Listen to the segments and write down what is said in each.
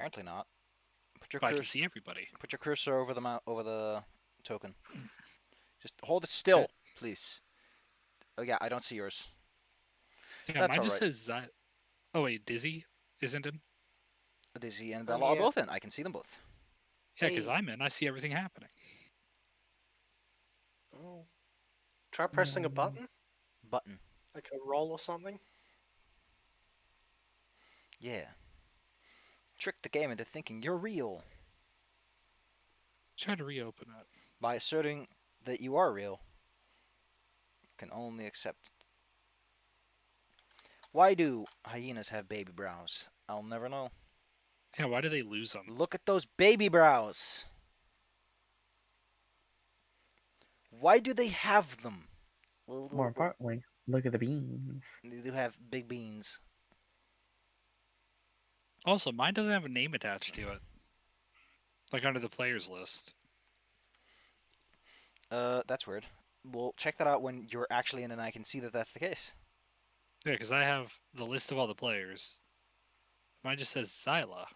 Apparently not. Put your But I can cursor. see everybody. Put your cursor over the token. Just hold it Okay. still, please. Oh yeah, I don't see yours. Yeah, That's mine all just right. says Oh wait, Dizzy isn't in. Daisy and I'm Bella are here. both in. I can see them both. Yeah, because Hey. I'm in. I see everything happening. Oh. Try pressing a button, Button. like a roll or something. Yeah. Trick the game into thinking you're real Try to reopen it. by asserting that you are real. Can only accept. Why do hyenas have baby brows? I'll never know. Yeah, why do they lose them? Look at those baby brows. Why do they have them? More importantly, look at the beans. They do have big beans. Also, mine doesn't have a name attached to it. Like under the players list. That's weird. We'll check that out when you're actually in and I can see that that's the case. Yeah, because I have the list of all the players. Mine just says Zyla.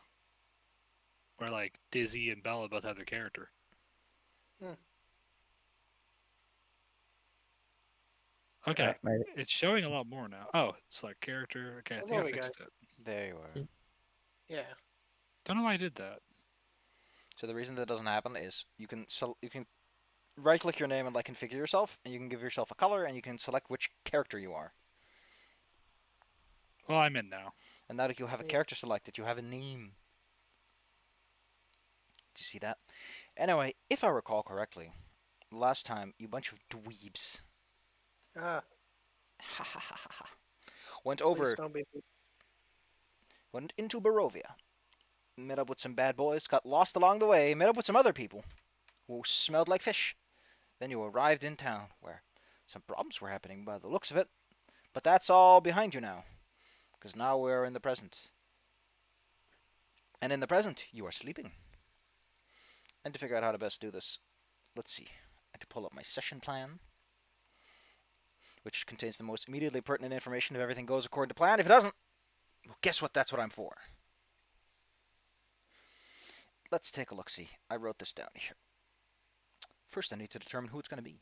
Where like Dizzy and Bella both have their character. Hmm. Okay. Maybe. It's showing a lot more now. Oh, select character. Okay, I Oh, think there I we go. fixed it. There you are. Yeah. Don't know why I did that. So the reason that doesn't happen is you can right click your name and like configure yourself, and you can give yourself a color, and you can select which character you are. Well, I'm in now. And now that you have a Yeah. character selected, you have a name. Do you see that? Anyway, if I recall correctly, last time you bunch of dweebs Ah. went Please over, don't be. went into Barovia, met up with some bad boys, got lost along the way, met up with some other people who smelled like fish. Then you arrived in town, where some problems were happening by the looks of it. But that's all behind you now, because now we're in the present. And in the present, you are sleeping. And to figure out how to best do this, let's see. I have to pull up my session plan, which contains the most immediately pertinent information if everything goes according to plan. If it doesn't, well, guess what? That's what I'm for. Let's take a look-see. I wrote this down here. First, I need to determine who it's going to be.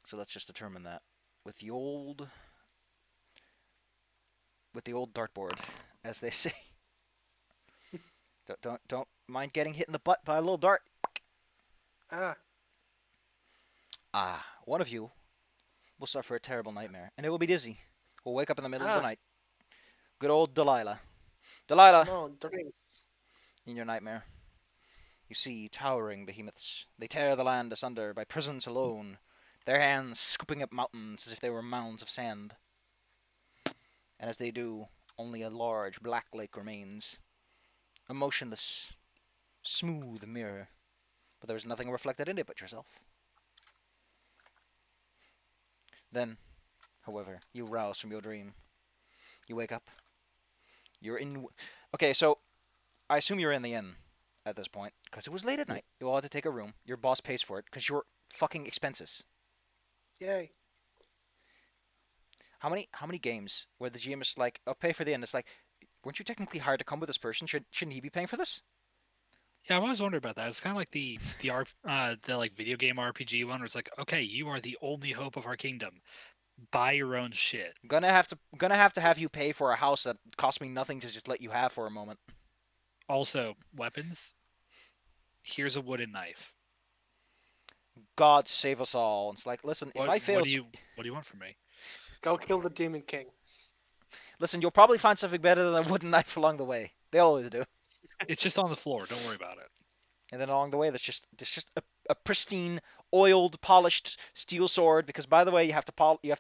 So let's just determine that with the old dartboard, as they say. Don't mind getting hit in the butt by a little dart. Ah. One of you will suffer a terrible nightmare, and it will be Dizzy. We'll wake up in the middle of the night. Good old Delilah. Delilah, Come on, drinks. in your nightmare, you see towering behemoths. They tear the land asunder by presence alone, their hands scooping up mountains as if they were mounds of sand. And as they do, only a large black lake remains, a motionless, smooth mirror, but there is nothing reflected in it but yourself. Then, however, you rouse from your dream. You wake up. You're in. Okay, so I assume you're in the inn at this point because it was late at night. You all had to take a room. Your boss pays for it because you're fucking expenses. Yay. How many games where the GM is like, "I'll pay for the inn"? It's like, weren't you technically hired to come with this person? Shouldn't he be paying for this? Yeah, I was wondering about that. It's kind of like the like video game RPG one, where it's like, okay, you are the only hope of our kingdom. Buy your own shit. Gonna have to have you pay for a house that cost me nothing to just let you have for a moment. Also, weapons. Here's a wooden knife. God save us all. It's like, listen, if I fail, what do you want from me? Go kill the Demon King. listen, you'll probably find something better than a wooden knife along the way. They always do. It's just on the floor. Don't worry about it. And then along the way, there's just a pristine, oiled, polished steel sword. Because by the way, you have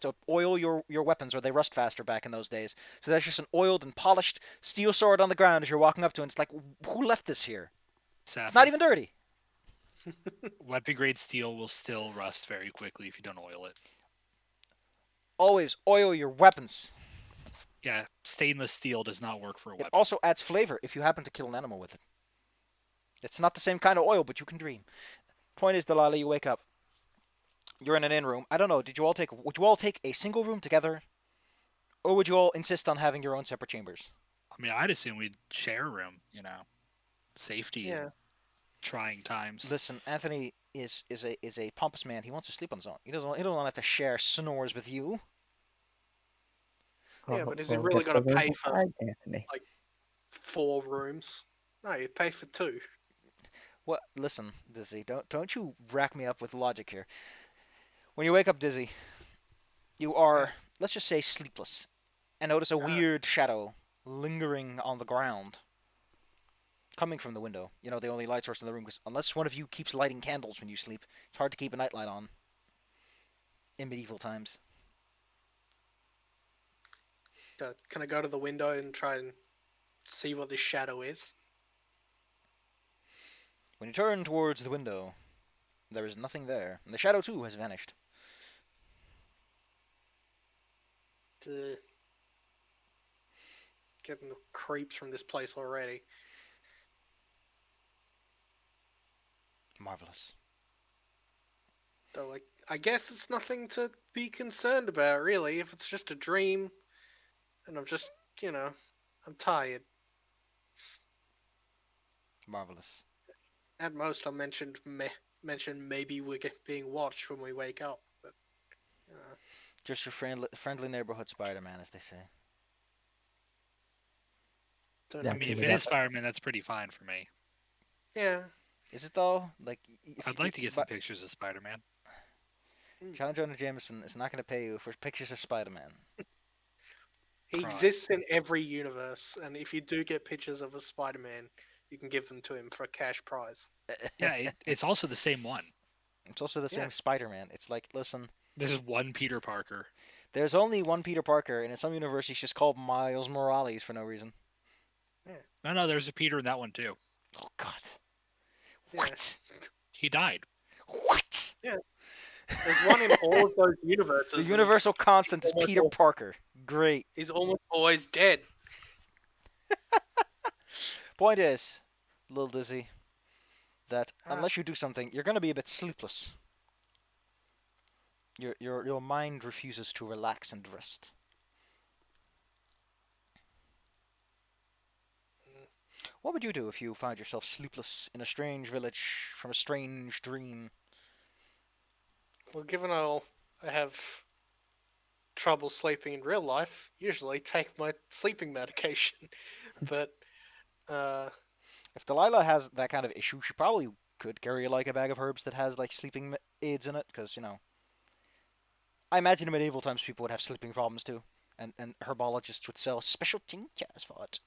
to oil your weapons, or they rust faster back in those days. So there's just an oiled and polished steel sword on the ground as you're walking up to it. And it's like, who left this here? Sappy. It's not even dirty. Weapon grade steel will still rust very quickly if you don't oil it. Always oil your weapons. Yeah, stainless steel does not work for a It weapon. also adds flavor if you happen to kill an animal with it. It's not the same kind of oil, but you can dream. Point is, Delilah, you wake up. You're in an inn room. I don't know. Would you all take a single room together, or would you all insist on having your own separate chambers? I mean, I'd assume we'd share a room. Safety Yeah. in trying times. Listen, Anthony is a pompous man. He wants to sleep on his own. He don't want to share snores with you. Yeah, Oh, but is he well, really get going the to pay verbal for tag, Anthony. 4 rooms? No, you pay for 2. What? Listen, Dizzy, don't you rack me up with logic here. When you wake up, Dizzy, you are, let's just say, sleepless, and notice a weird shadow lingering on the ground, coming from the window. You know, the only light source in the room, because unless one of you keeps lighting candles when you sleep, it's hard to keep a nightlight on in medieval times. Can I go to the window and try and see what this shadow is? When you turn towards the window, there is nothing there, and the shadow too has vanished. Getting the creeps from this place already. Marvelous. Though I guess it's nothing to be concerned about, really. If it's just a dream, and I'm just, I'm tired. Marvelous. At most, I'll mention maybe we're being watched when we wake up. But Just your friendly neighborhood Spider-Man, as they say. don't Yeah, I know. mean, because if we it is got Spider-Man, that's pretty fine for me. Yeah. Is it though? Like, if I'd you, like to get some pictures of Spider-Man. John Jonah Jameson is not going to pay you for pictures of Spider-Man. He Cry. exists in every universe, and if you do get pictures of a Spider-Man, you can give them to him for a cash prize. Yeah, it's also the same one. It's also the Yeah. same Spider-Man. It's like, listen, There's one Peter Parker. there's only one Peter Parker, and in some universe he's just called Miles Morales for no reason. No, there's a Peter in that one too. Oh God. Yeah. What? He died. What? There's one in all of those universes. The and universal constant is almost Peter all- Parker. Great. He's almost always dead. Point is, little Dizzy, that Ah. unless you do something, you're going to be a bit sleepless. Your mind refuses to relax and rest. What would you do if you found yourself sleepless in a strange village from a strange dream? Well, given I have trouble sleeping in real life, usually take my sleeping medication. But If Delilah has that kind of issue, she probably could carry like a bag of herbs that has like sleeping aids in it, because I imagine in medieval times people would have sleeping problems too, and herbologists would sell special tinctures for it,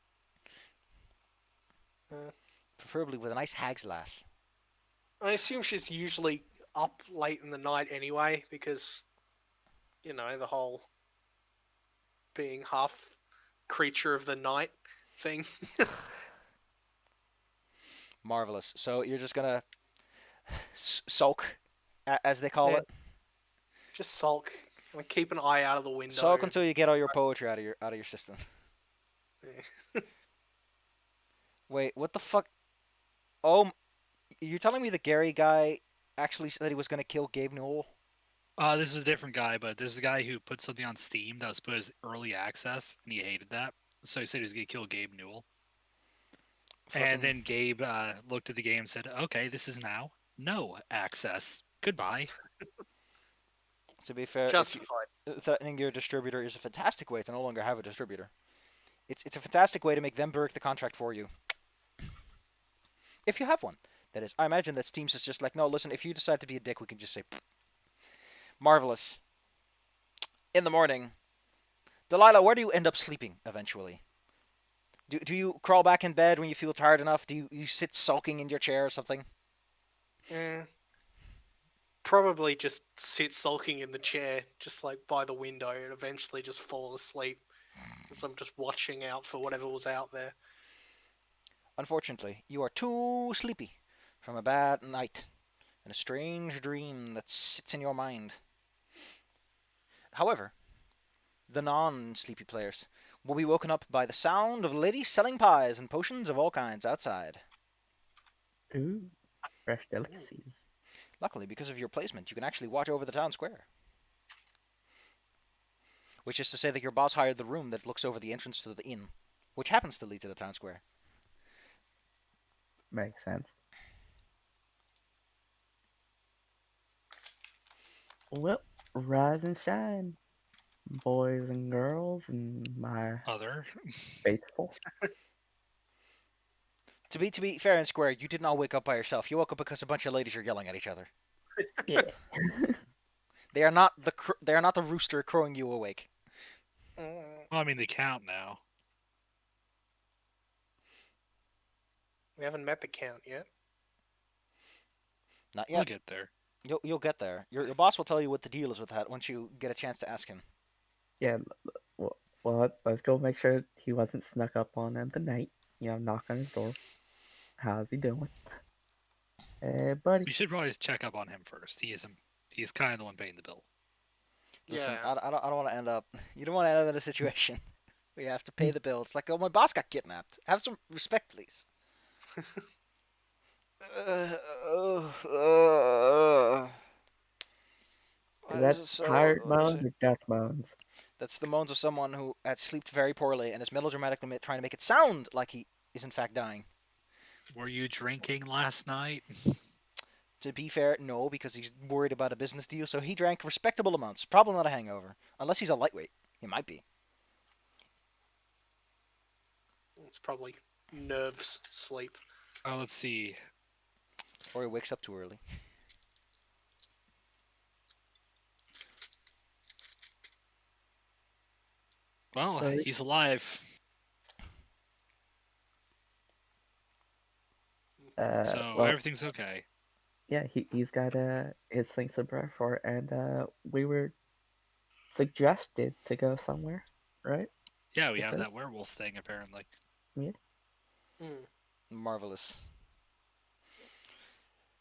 preferably with a nice hag's laugh. I assume she's usually up late in the night anyway, because the whole being half creature of the night thing. Marvelous. So you're just gonna sulk, as they call Yeah. it. Just sulk. Like, keep an eye out of the window. Sulk until you get all your poetry out of your system. Yeah. Wait, what the fuck? Oh, you're telling me the Gary guy actually said he was gonna kill Gabe Newell? This is a different guy, but there's a guy who put something on Steam that was put as early access, and he hated that. So he said he was going to kill Gabe Newell. Fucking- And then Gabe looked at the game and said, okay, this is now no access. Goodbye. To be fair, Justified. threatening your distributor is a fantastic way to no longer have a distributor. It's a fantastic way to make them break the contract for you. If you have one, that is. I imagine that Steam's is just like, no, listen, if you decide to be a dick, we can just say, pfft. Marvelous. In the morning, Delilah, where do you end up sleeping eventually? Do you crawl back in bed when you feel tired enough? Do you sit sulking in your chair or something? Probably just sit sulking in the chair, just like by the window, and eventually just fall asleep. As I'm just watching out for whatever was out there. Unfortunately, you are too sleepy from a bad night and a strange dream that sits in your mind. However, the non-sleepy players will be woken up by the sound of ladies selling pies and potions of all kinds outside. Ooh, fresh delicacies. Luckily, because of your placement, you can actually watch over the town square. Which is to say that your boss hired the room that looks over the entrance to the inn which happens to lead to the town square. Makes sense. Well, rise and shine, boys and girls, and my Other. faithful. To be fair and square, you did not wake up by yourself. You woke up because a bunch of ladies are yelling at each other. Yeah. They are not the rooster crowing you awake. Mm, Well, I mean, they count now. we haven't met the count yet. Not We'll yet. get there. You'll get there. Your boss will tell you what the deal is with that once you get a chance to ask him. Yeah. Well, let's go make sure he wasn't snuck up on in the night. Knock on his door. How's he doing? Hey, buddy. We should probably just check up on him first. He is kind of the one paying the bill. Listen, Yeah. I don't want to end up. You don't want to end up in a situation where you have to pay the bill. It's like, oh, my boss got kidnapped. Have some respect, please. Why Is is that it so tired noisy? moans or death moans? That's the moans of someone who had slept very poorly and is melodramatically trying to make it sound like he is in fact dying. Were you drinking last night? To be fair, no, because he's worried about a business deal, so he drank respectable amounts. Probably not a hangover. Unless he's a lightweight. He might be. It's probably nerves, sleep. Oh, let's see. Or he wakes up too early. Well, Sorry. he's alive. So Well, everything's okay. yeah, he's got his things to prepare for, and we were suggested to go somewhere, right? Yeah, we have Okay. that werewolf thing apparently. Mm. Marvelous.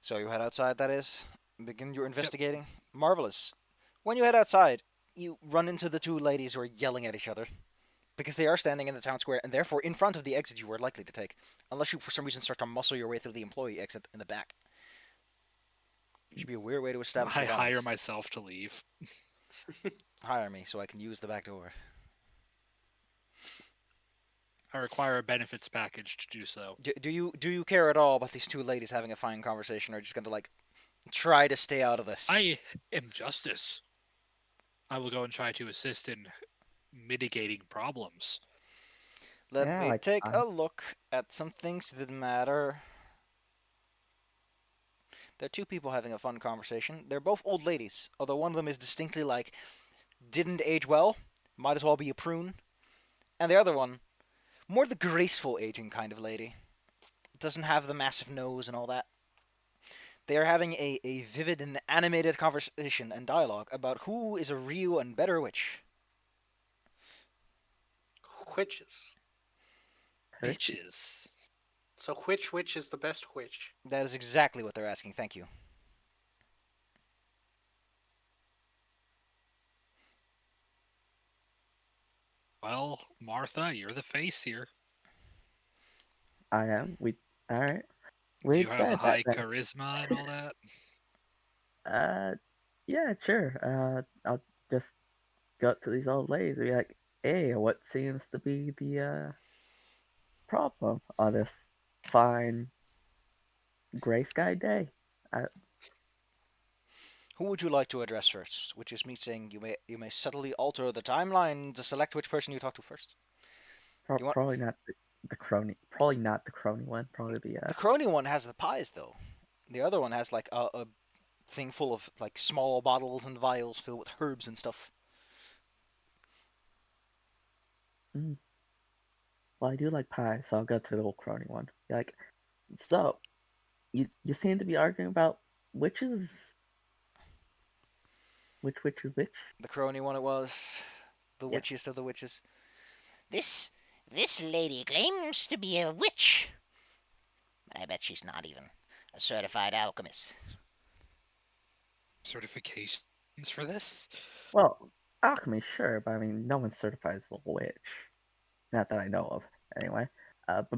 So you head outside, that is? Begin your investigating? Marvelous. When you head outside, you run into the two ladies who are yelling at each other. Because they are standing in the town square, and therefore in front of the exit you were likely to take. Unless you, for some reason, start to muscle your way through the employee exit in the back. It should be a weird way to establish I your hire dominance. myself to leave. Hire me so I can use the back door. I require a benefits package to do so. Do you care at all about these two ladies having a fine conversation, or just going to, like, try to stay out of this? I am justice. I will go and try to assist in mitigating problems. Let Yeah, me like, take a look at some things that matter. There are two people having a fun conversation. They're both old ladies, although one of them is distinctly like, didn't age well, might as well be a prune. And the other one, more the graceful aging kind of lady. Doesn't have the massive nose and all that. They are having a vivid and animated conversation and dialogue about who is a real and better witch. Witches. Bitches. So which witch is the best witch? That is exactly what they're asking, thank you. Well, Martha, you're the face here. I am. All right. Do We you have the said high that. charisma and all that? Yeah, sure. I'll just go up to these old ladies and be like, "Hey, what seems to be the problem on this fine gray sky day?" Who would you like to address first? Which is me saying you may subtly alter the timeline to select which person you talk to first. You want Probably not the crony. Probably not the crony one. Probably the the crony one has the pies though. The other one has like a thing full of like small bottles and vials filled with herbs and stuff. Well, I do like pie, so I'll go to the old crony one. Be like, so you seem to be arguing about witches. Which witch is which? The crony one it was, the Yeah. witchiest of the witches. This lady claims to be a witch, but I bet she's not even a certified alchemist. Certifications for this? Well, alchemy, sure, but I mean, no one certifies a witch. Not that I know of, anyway. But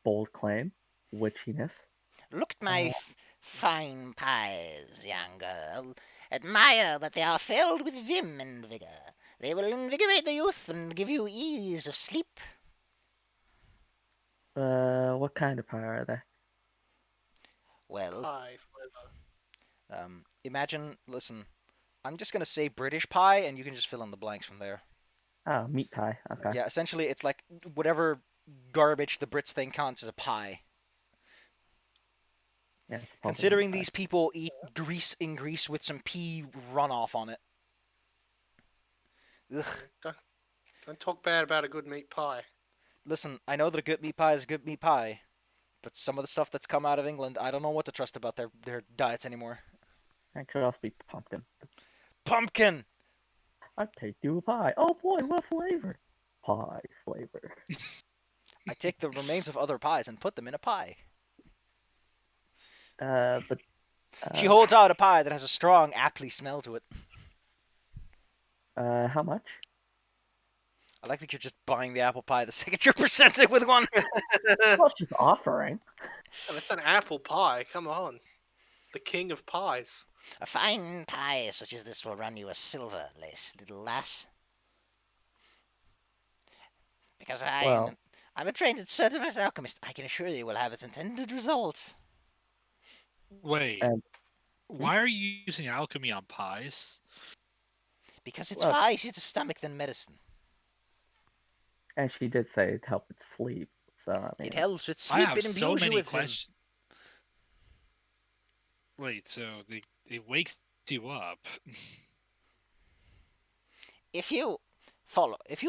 bold claim, witchiness. Look at my fine pies, young girl. Admire that they are filled with vim and vigor. They will invigorate the youth and give you ease of sleep. What kind of pie are they? Well, Pie flavor. Imagine, listen, I'm just gonna say British pie, and you can just fill in the blanks from there. Oh, meat pie. Okay. Yeah, essentially, it's like whatever garbage the Brits think counts as a pie. Yeah, it's probably meat Considering pie. these people eat grease in Greece with some pea runoff on it. Ugh. Don't talk bad about a good meat pie. Listen, I know that a good meat pie is a good meat pie, but some of the stuff that's come out of England, I don't know what to trust about their diets anymore. It could also be pumpkin. Pumpkin! I'd take you a pie. Oh boy, what flavor? Pie flavor. I take the remains of other pies and put them in a pie. But She holds out a pie that has a strong, aptly smell to it. how much? I like that you're just buying the apple pie the second you're presented with one. Well, she's offering. That's an apple pie. Come on. The king of pies. a fine pie such as this will run you a silver, little lass. Because Well, I'm a trained certified alchemist. I can assure you will have its intended result. Wait, and why are you using alchemy on pies? Because it's Well- far easier to stomach than medicine. and she did say it helped with sleep. So I mean, It helps with I sleep. have It so imbues you many with vim. questions. Wait, so it wakes you up? If you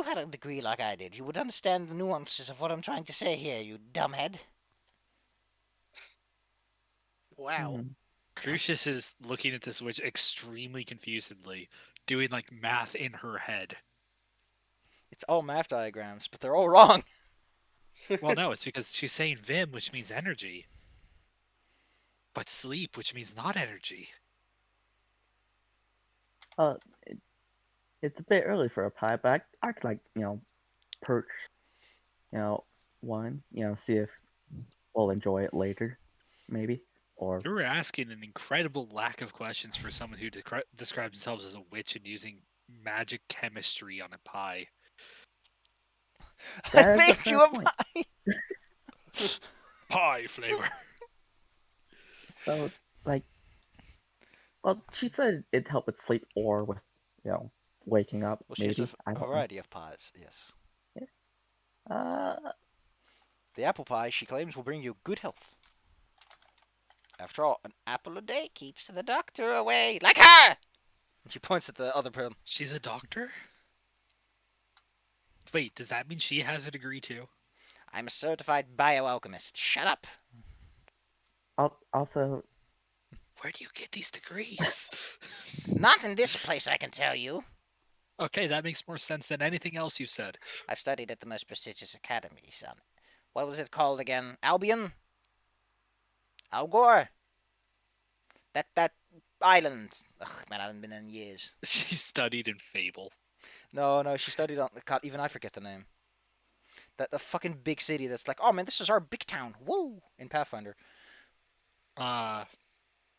had a degree like I did, you would understand the nuances of what I'm trying to say here, you dumbhead. Wow. hmm. Crucius is looking at this witch extremely confusedly, doing like math in her head. It's all math diagrams, but they're all wrong. Well, no, it's because she's saying vim, which means energy, but sleep, which means not energy. It's a bit early for a pie, but I could like perch one, see if we'll enjoy it later, maybe. Or You were asking an incredible lack of questions for someone who describes themselves as a witch and using magic chemistry on a pie. That I is a made fair you a point. pie. Pie flavor. So like, well, she said it helped with sleep or with waking up. Well, she has Maybe I a don't know. variety of pies, yes. Uh, The apple pie, she claims, will bring you good health. After all, an apple a day keeps the doctor away. Like her! And she points at the other person. She's a doctor? Wait, does that mean she has a degree too? I'm a certified bioalchemist. Shut up. also, Where do you get these degrees? Not in this place, I can tell you. Okay, that makes more sense than anything else you've said. I've studied at the most prestigious academy, son. What was it called again? Albion? Algor? That island. Ugh, man, I haven't been in years. She studied in Fable. No, she studied on. God, even I forget the name. That the fucking big city that's like, oh man, this is our big town. Woo! In Pathfinder. The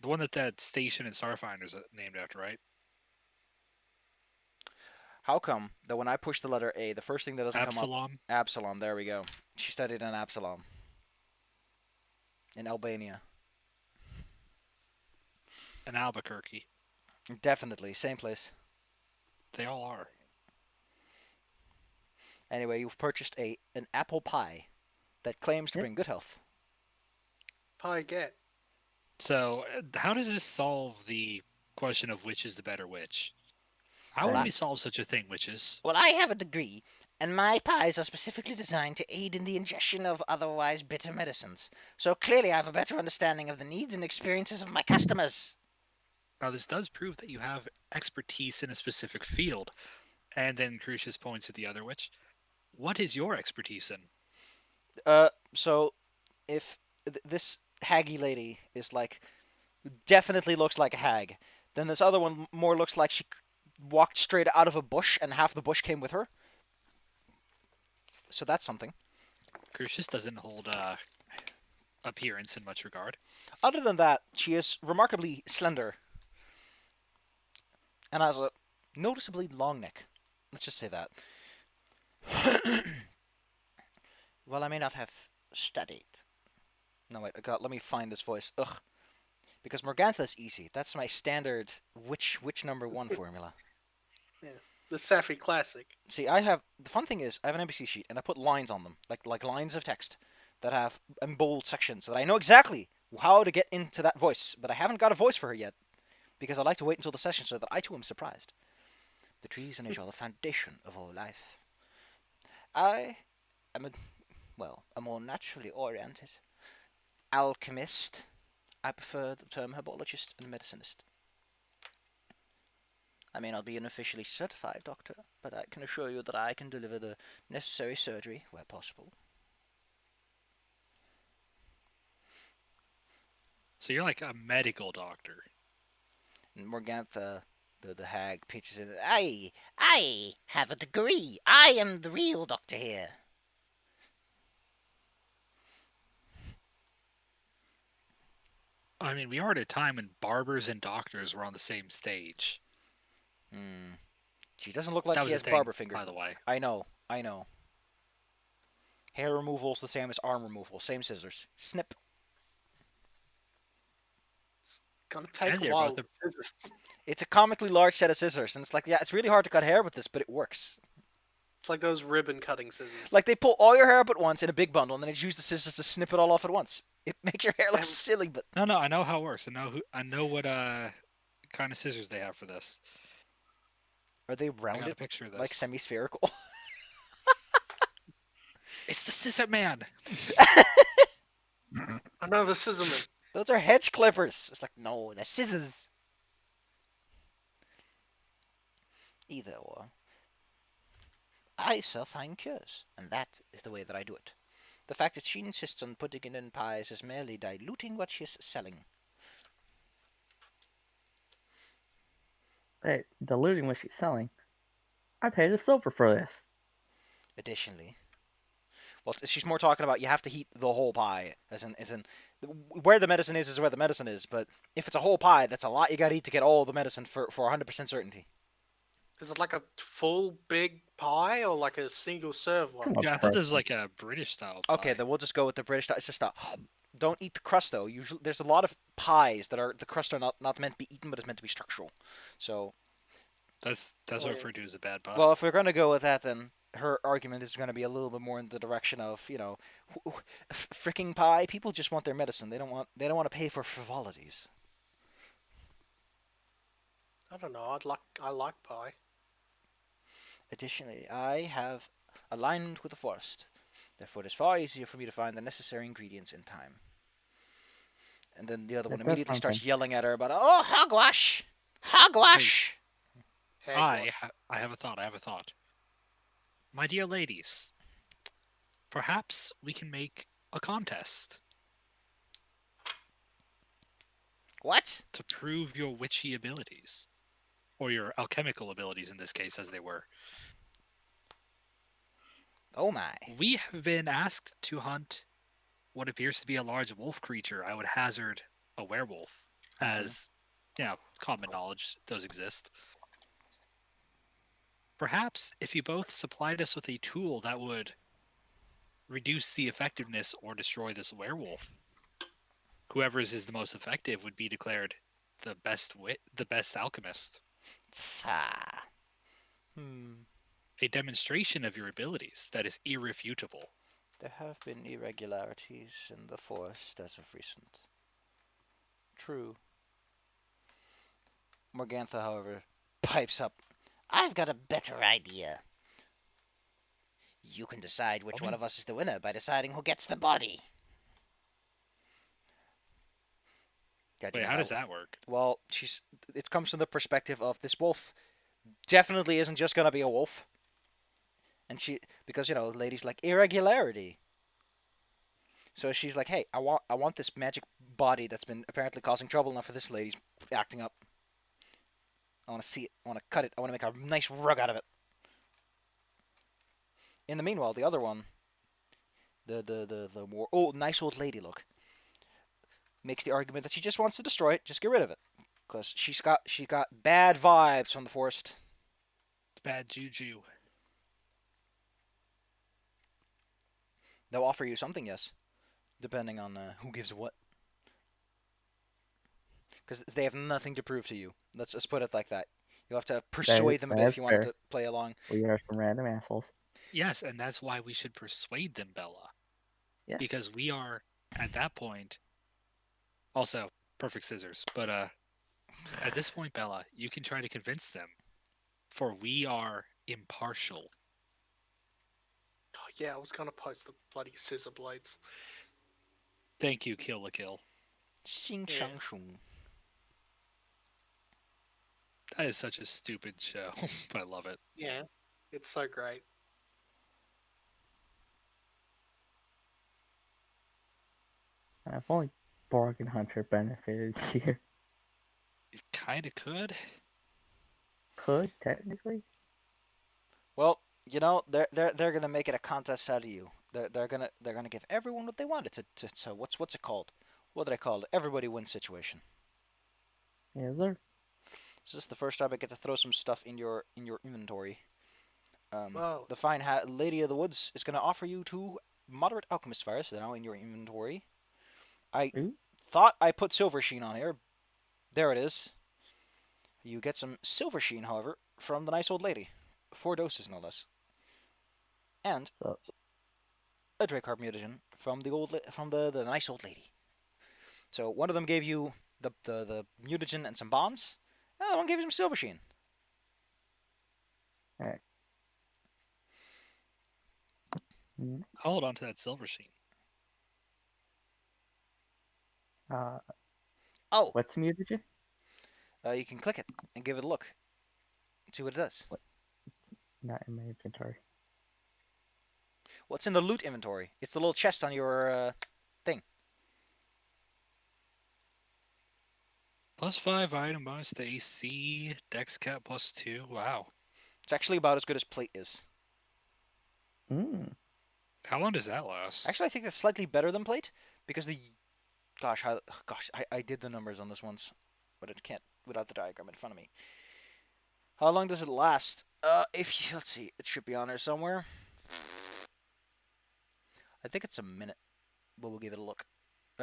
one that station in Starfinder's named after, right? How come that when I push the letter A, the first thing that doesn't come Absalom. up? Absalom. There we go. She studied in Absalom. In Albania. And Albuquerque. Definitely. Same place. They all are. Anyway, you've purchased an apple pie that claims to Yep. bring good health. Pie get. So, how does this solve the question of which is the better witch? How would Well, we solve such a thing, witches? Well, I have a degree, and my pies are specifically designed to aid in the ingestion of otherwise bitter medicines. So clearly I have a better understanding of the needs and experiences of my customers. Now, this does prove that you have expertise in a specific field. And then Crucius points at the other witch. What is your expertise in? So if this haggy lady is like, definitely looks like a hag, then this other one more looks like she walked straight out of a bush and half the bush came with her. So that's something. Crucius doesn't hold appearance in much regard. Other than that, she is remarkably slender and has a noticeably long neck. Let's just say that. Well, I may not have studied. No, wait. God, let me find this voice. Ugh. Because Morgantha's easy. That's my standard which number one formula. The Safi Classic. See, I have the fun thing is I have an NPC sheet and I put lines on them, like lines of text that have in bold sections, so that I know exactly how to get into that voice. But I haven't got a voice for her yet because I like to wait until the session so that I too am surprised. The trees and nature are the foundation of all life. I am a more naturally oriented alchemist. I prefer the term herbologist and medicinist. I may not be an officially certified doctor, but I can assure you that I can deliver the necessary surgery where possible. So you're like a medical doctor. And Morgantha, the hag, pitches in. I have a degree. I am the real doctor here. I mean, we are at a time when barbers and doctors were on the same stage. She doesn't look like That she was a has thing, barber fingers. by the way. I know. Hair removal's the same as arm removal. Same scissors. Snip. Gonna take And a they're while. both It's a comically large set of scissors, and it's like, yeah, it's really hard to cut hair with this, but it works. It's like those ribbon cutting scissors. Like, they pull all your hair up at once in a big bundle, and then they use the scissors to snip it all off at once. It makes your hair look silly, but... No, I know how it works. I know what kind of scissors they have for this. Are they I got a rounded, picture of this. like semi-spherical? It's the scissor man. I know the scissorman. Those are hedge clippers. It's like, no, they're scissors. Either or. I sell fine cures, and that is the way that I do it. The fact that she insists on putting it in pies is merely diluting what she's selling. Hey, diluting what she's selling. I paid a silver for this. Additionally, well, she's more talking about you have to heat the whole pie, as in where the medicine is where the medicine is. But if it's a whole pie, that's a lot you got to eat to get all the medicine for 100% certainty. Is it like a full big pie or like a single serve one? Come on, Yeah, I thought this was person. like a British style. Okay, pie. then we'll just go with the British. It's just don't eat the crust though. Usually, there's a lot of pies that are the crust are not meant to be eaten, but it's meant to be structural. So, That's Oh, what yeah. referred to as a bad pie. well, if we're gonna go with that, then her argument is going to be a little bit more in the direction of freaking pie. People just want their medicine. They don't want to pay for frivolities. I don't know. I like pie. Additionally, I have alignment with the forest. Therefore, it is far easier for me to find the necessary ingredients in time. And then the other one That does immediately sound starts fun. yelling at her about, Oh, hogwash! Hogwash! Hagwash. I have a thought. My dear ladies, perhaps we can make a contest What? to prove your witchy abilities. Or your alchemical abilities in this case, as they were. Oh my. We have been asked to hunt what appears to be a large wolf creature. I would hazard a werewolf, as, common knowledge does exist. Perhaps if you both supplied us with a tool that would reduce the effectiveness or destroy this werewolf, whoever's is the most effective would be declared the best alchemist. Ah. A demonstration of your abilities that is irrefutable. There have been irregularities in the forest as of recent. True. Morgantha, however, pipes up. I've got a better idea. You can decide which one of us is the winner by deciding who gets the body. Wait, how does that work? Well, it comes from the perspective of this wolf definitely isn't just gonna be a wolf. And because ladies like irregularity. So she's like, hey, I want this magic body that's been apparently causing trouble enough for this lady's acting up. I want to see it. I want to cut it. I want to make a nice rug out of it. In the meanwhile, the other one, the more nice old lady look, makes the argument that she just wants to destroy it, just get rid of it, because she got bad vibes from the forest. Bad juju. They'll offer you something, yes, depending on who gives what. Because they have nothing to prove to you. Let's just put it like that. You have to persuade them a bit that if is you want fair. to play along. We are some random assholes. Yes, and that's why we should persuade them, Bella. Yeah. Because we are, at that point, also, perfect scissors. But at this point, Bella, you can try to convince them, for we are impartial. Oh, yeah, I was gonna post the bloody scissor blades. Thank you, Kill la Kill. Xing Yeah. shang shung. That is such a stupid show. But I love it. Yeah, it's so great. If only Bargain Hunter benefited here. It kind of could. Could, technically. Well, you know they're gonna make it a contest out of you. They're gonna give everyone what they want. It's a what's it called? What did I call it? Everybody wins situation. Yes, sir. This is the first time I get to throw some stuff in your inventory. Whoa. The fine lady of the woods is gonna offer you 2 moderate alchemist fires now in your inventory. I Ooh. thought I put silver sheen on here. There it is. You get some silver sheen, however, from the nice old lady. 4 doses, no less. And So, a Dracarb mutagen from the nice old lady. So one of them gave you the mutagen and some bombs. The other one gave you some silver sheen. mm, I'll hold on to that silver sheen. Oh, what's mutagen? you can click it and give it a look. See what it does. Not in my inventory. What's in the loot inventory? It's the little chest on your thing. +5 item bonus to AC, Dex Cap +2. Wow. It's actually about as good as plate is. Mm. How long does that last? Actually, I think that's slightly better than plate because I did the numbers on this once, but it can't without the diagram in front of me. How long does it last? Let's see, it should be on there somewhere. I think it's a minute, but we'll give it a look.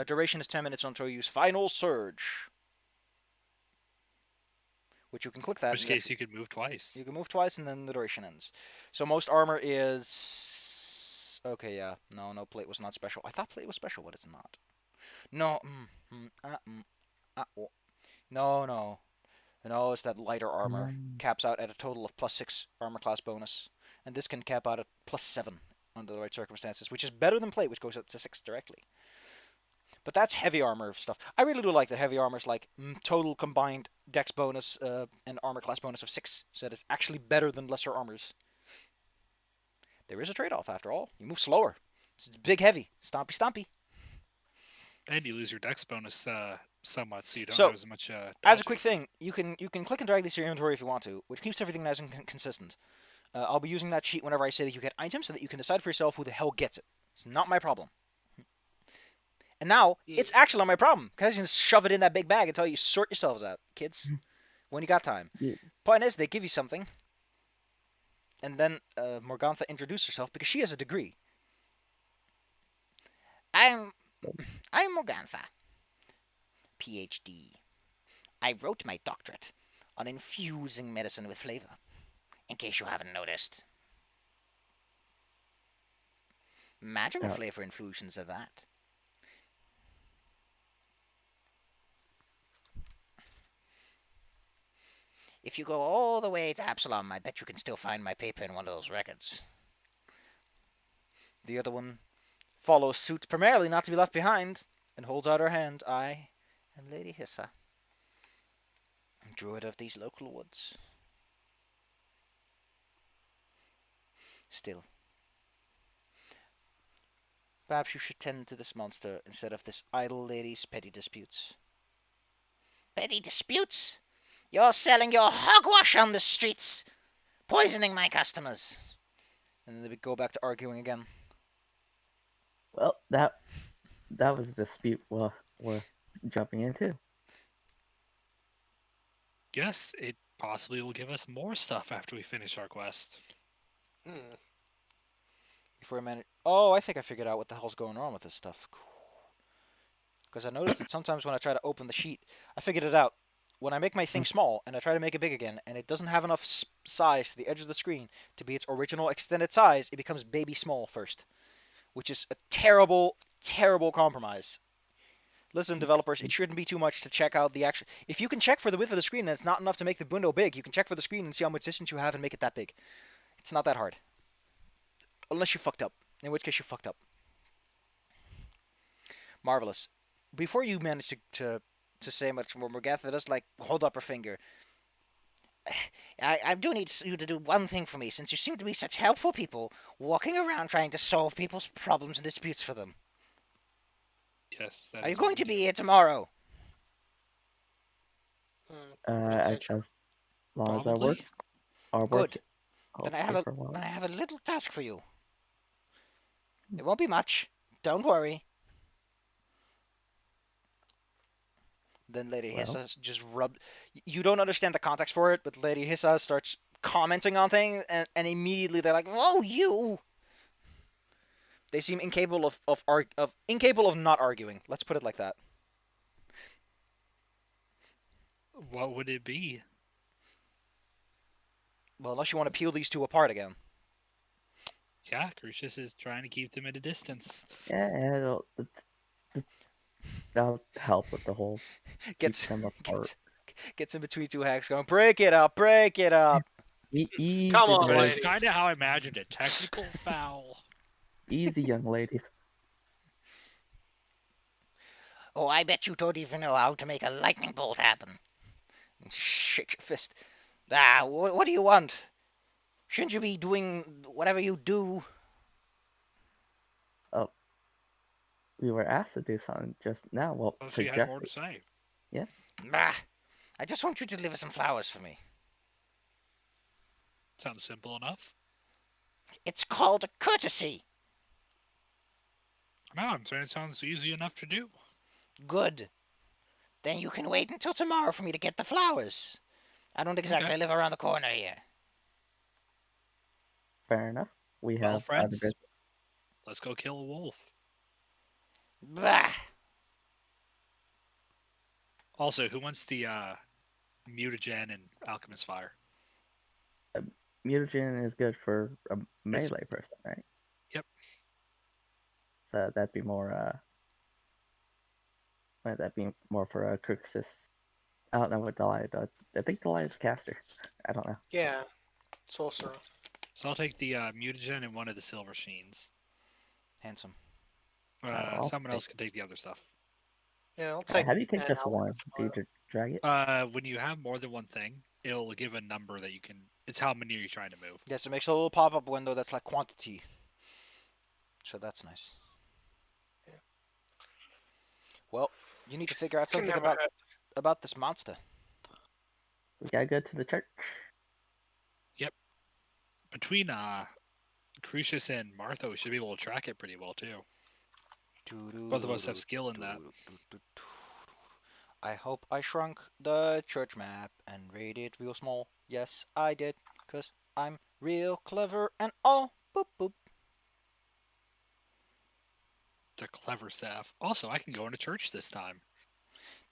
Duration is 10 minutes until you use Final Surge, which you can click that. In which case you could move twice. You can move twice, and then the duration ends. So most armor is okay. Yeah, no, plate was not special. I thought plate was special, but it's not. No, no, it's that lighter armor caps out at a total of +6 armor class bonus, and this can cap out at +7 under the right circumstances, which is better than plate, which goes up to 6 directly. But that's heavy armor stuff. I really do like that heavy armor's like total combined dex bonus and armor class bonus of 6, so that it's actually better than lesser armors. There is a trade-off after all. You move slower. It's big, heavy, stompy, stompy. And you lose your Dex bonus somewhat, so you don't So, have as much. As a quick dodges. thing, you can click and drag these to your inventory if you want to, which keeps everything nice and consistent. I'll be using that sheet whenever I say that you get items, so that you can decide for yourself who the hell gets it. It's not my problem. And now Yeah. it's actually not my problem because you can shove it in that big bag until you sort yourselves out, kids. When you got time. Yeah. Point is, they give you something, and then Morgantha introduced herself because she has a degree. I'm Morgantha, PhD. I wrote my doctorate on infusing medicine with flavor, in case you haven't noticed. Magical Yeah. flavor infusions are that. If you go all the way to Absalom, I bet you can still find my paper in one of those records. The other one follows suit, primarily not to be left behind, and holds out her hand. I am Lady Hissa, druid of these local woods. Still, perhaps you should tend to this monster instead of this idle lady's petty disputes. Petty disputes? You're selling your hogwash on the streets, poisoning my customers. And then they go back to arguing again. Well, that was a dispute we're jumping into. Yes, it possibly will give us more stuff after we finish our quest. Hmm. Before I manage. Oh, I think I figured out what the hell's going on with this stuff. Because I noticed that sometimes when I try to open the sheet, I figured it out. When I make my thing small and I try to make it big again, and it doesn't have enough size to the edge of the screen to be its original extended size, it becomes baby small first, which is a terrible, terrible compromise. Listen, developers, it shouldn't be too much to check out the actual. If you can check for the width of the screen and it's not enough to make the window big, you can check for the screen and see how much distance you have and make it that big. It's not that hard. Unless you fucked up. In which case you fucked up. Marvelous. Before you manage to say much more, Morgatha does hold up her finger. I do need you to do one thing for me, since you seem to be such helpful people, walking around trying to solve people's problems and disputes for them. Yes, that Are you is what going we to do. be here tomorrow? As Potential. long as Probably. our work, Good. Then I hopefully have a for a while. then I have a little task for you. It won't be much. Don't worry. Then Lady Well. Hissa just rubbed. You don't understand the context for it, but Lady Hissa starts commenting on things, and immediately they're like, "Oh, you!" They seem incapable of not arguing. Let's put it like that. What would it be? Well, unless you want to peel these two apart again. Yeah, Crucius is trying to keep them at a distance. Yeah, that'll help with the whole Gets keep them apart. gets in between two hacks, going, "Break it up, break it up." Easy, Come on, That's ladies. kind of how I imagined it. Technical foul. easy, young ladies. Oh, I bet you don't even know how to make a lightning bolt happen. Shake your fist. What do you want? Shouldn't you be doing whatever you do? Oh, we were asked to do something just now. Well, Well, she had more to suggested. say. Bah, I just want you to deliver some flowers for me. Sounds simple enough. It's called a courtesy. No, I'm saying it sounds easy enough to do. Good. Then you can wait until tomorrow for me to get the flowers. I don't exactly Okay. live around the corner here. Fair enough. We Well, have other friends, business. let's go kill a wolf. Bah. Also, who wants the mutagen and alchemist fire? Mutagen is good for a melee person, right? Yep. So that'd be more. Might that be more for Crixus? I don't know what Delilah does. I think Delilah's a caster. I don't know. Yeah. Sorcerer. So I'll take the mutagen and one of the silver sheens. Handsome. I'll Someone take- else can take the other stuff. Yeah, I'll take. How do you take an just one? alchemist Do you fire. drag it? When you have more than one thing, it'll give a number that you can. It's how many are you trying to move. Yes, it makes a little pop-up window that's like quantity. So that's nice. Yeah. Well, you need to figure out Can something never hurt. about this monster. We gotta go to the church. Between Crucius and Martha, we should be able to track it pretty well too. Both of us have skill in that. I hope I shrunk the church map and made it real small. Yes, I did, 'cause I'm real clever and all. Boop boop. The clever staff. Also, I can go into church this time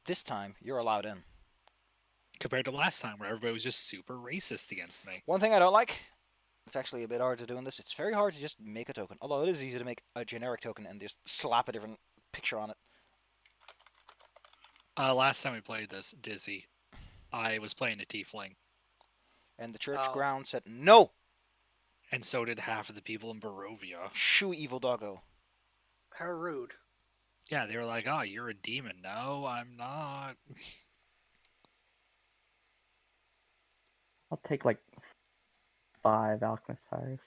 This time, you're allowed in. compared to last time where everybody was just super racist against me. One thing I don't like, it's actually a bit hard to do in this, it's very hard to just make a token. Although it is easy to make a generic token and just slap a different picture on it. Last time we played this, Dizzy, I was playing a tiefling, And the church Oh. ground said, "No! and so did half of the people in Barovia. Shoo, evil doggo." How rude. Yeah, they were like, "Oh, you're a demon." No, I'm not. I'll take like 5 alchemist fires.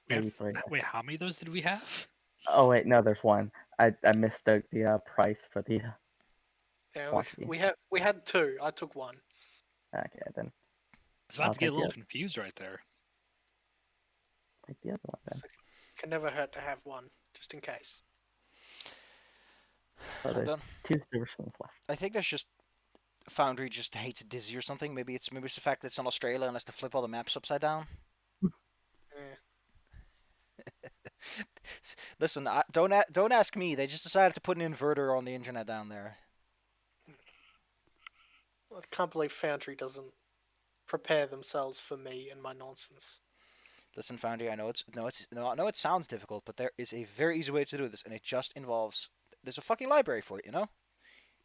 We Maybe have, 3. wait, how many of those did we have? Oh wait, no, there's one. I mistook the price for the. Yeah, Quantity. we had 2. I took 1. Okay, then I was about I'll to get a take little it. confused right there. take the other one then. Can never hurt to have 1, just in case. So I'm there's done. 2 silver spoons left. I think that's just Foundry just hates Dizzy or something. Maybe it's the fact that it's in Australia and has to flip all the maps upside down. Yeah. Listen, don't ask me. They just decided to put an inverter on the internet down there. I can't believe Foundry doesn't prepare themselves for me and my nonsense. Listen, Foundry, I know it sounds difficult, but there is a very easy way to do this, and it just involves. There's a fucking library for it, you know.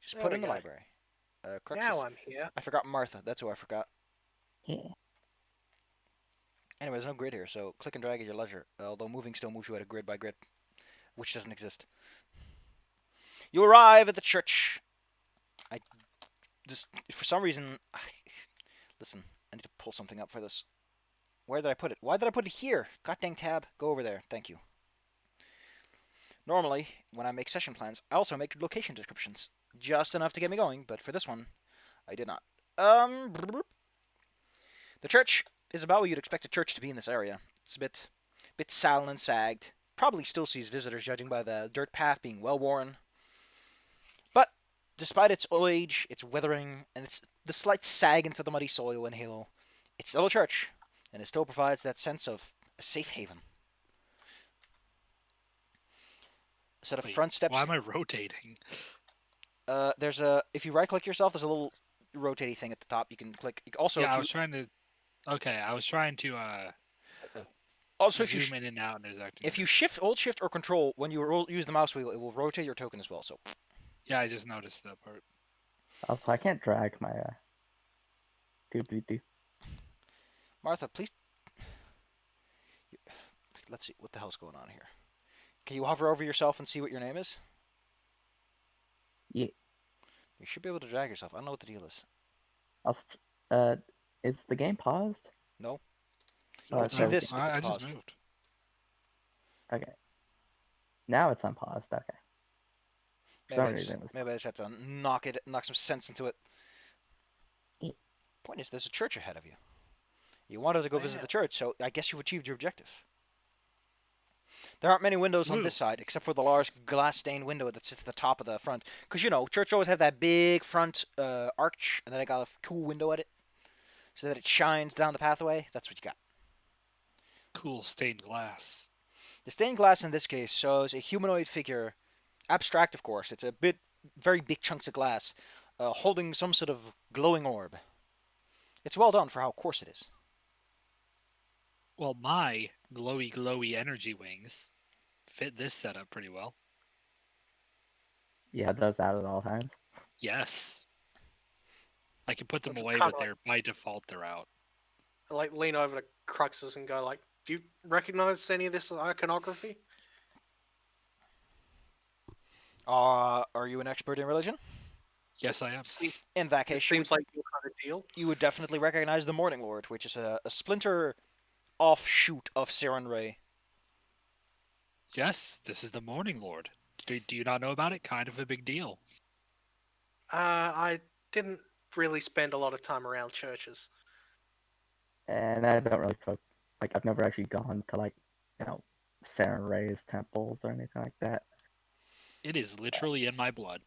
Just There put we in the go. library. Cruxus. Now I'm here. I forgot Martha. That's who I forgot. Yeah. Anyway, there's no grid here, so click and drag at your leisure. Although moving still moves you at a grid by grid, which doesn't exist. You arrive at the church. I just, for some reason, listen, I need to pull something up for this. Where did I put it? Why did I put it here? God dang tab. Go over there. Thank you. Normally, when I make session plans, I also make location descriptions. Just enough to get me going, but for this one, I did not. The church is about what you'd expect a church to be in this area. It's a bit sallow and sagged. Probably still sees visitors, judging by the dirt path being well worn. But despite its old age, its weathering, and the slight sag into the muddy soil and halo, it's still a church, and it still provides that sense of a safe haven. A set of Wait, front steps. Why am I rotating? There's a if you right click yourself, there's a little rotating thing at the top. You can click. Also, Yeah, if I you was trying to. Okay, I was trying to also if you zoom in and out, and it was acting. if you shift, hold shift or control when you use the mouse wheel, it will rotate your token as well. So Yeah, I just noticed that part. Also, I can't drag my doobly-doo. Martha, please. Let's see what the hell's going on here. Can you hover over yourself and see what your name is? Yeah. You should be able to drag yourself. I don't know what the deal is. Also, is the game paused? No. Oh, don't it see says this. game- If it's I just paused. moved. Okay. Now it's unpaused. Okay. For some Maybe reason it was. I just have to knock some sense into it. Yeah. Point is, there's a church ahead of you. You wanted to go visit Yeah. the church, so I guess you've achieved your objective. There aren't many windows on this side, except for the large glass-stained window that sits at the top of the front. Because, you know, church always have that big front arch, and then they got a cool window at it, so that it shines down the pathway. That's what you got. Cool stained glass. The stained glass in this case shows a humanoid figure, abstract of course. It's very big chunks of glass, holding some sort of glowing orb. It's well done for how coarse it is. Well, my glowy energy wings fit this setup pretty well. Yeah, it does that at all times. Yes. I can put them Which away, kinda but they're by default they're out. I like lean over to Cruxus and go like, "Do you recognize any of this iconography?" Are you an expert in religion? Yes, I am. In that It case, seems like your kind of deal. you would definitely recognize the Morning Lord, which is a splinter offshoot of Seren Ray. Yes, this is the Morning Lord. Do you not know about it? Kind of a big deal. I didn't really spend a lot of time around churches. And I don't really cook. Like, I've never actually gone to, like, Saren Ray's temples or anything like that. It is literally in my blood.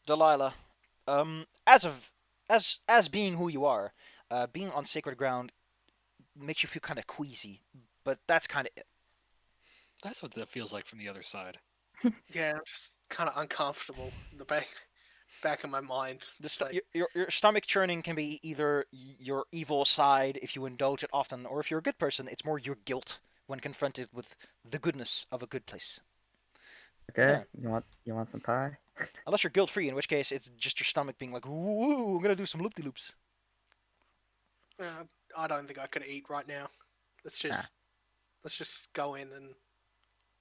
Delilah, as being who you are, being on sacred ground makes you feel kind of queasy, but that's kind of it. That's what that feels like from the other side. Yeah, I'm just kind of uncomfortable in the back of my mind. It's like, Your stomach churning can be either your evil side if you indulge it often, or if you're a good person, it's more your guilt when confronted with the goodness of a good place. Okay, Yeah. you want some pie? Unless you're guilt free, in which case it's just your stomach being like, "Woo, I'm gonna do some loop de loops." I don't think I could eat right now. Let's just go in and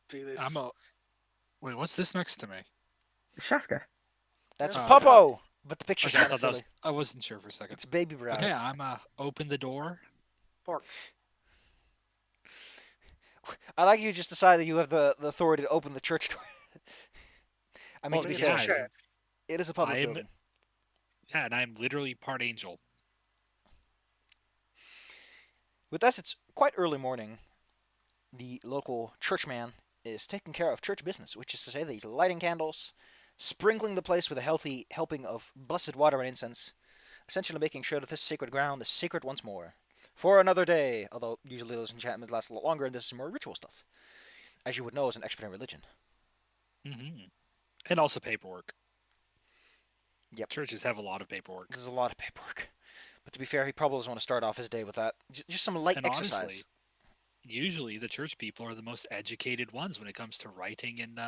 do this. Wait, what's this next to me? Shaska. That's Oh, Popo, but the picture's Okay, I kind of thought that silly. was. I wasn't sure for a second. It's baby brows. Okay, I'm open the door. Pork. I like you just decided you have the authority to open the church door. I mean, Well, to be it's fair, a yeah, church. it is a public I'm- building. Yeah, and I'm literally part angel. With us, it's quite early morning. The local churchman is taking care of church business, which is to say that he's lighting candles, sprinkling the place with a healthy helping of blessed water and incense, essentially making sure that this sacred ground is sacred once more. For another day. Although usually those enchantments last a lot longer, and this is more ritual stuff, as you would know as an expert in religion. Mm-hmm. And also paperwork. Yep. Churches have a lot of paperwork. There's a lot of paperwork. But to be fair, he probably doesn't want to start off his day with that. Just some light And exercise. honestly, usually the church people are the most educated ones when it comes to writing and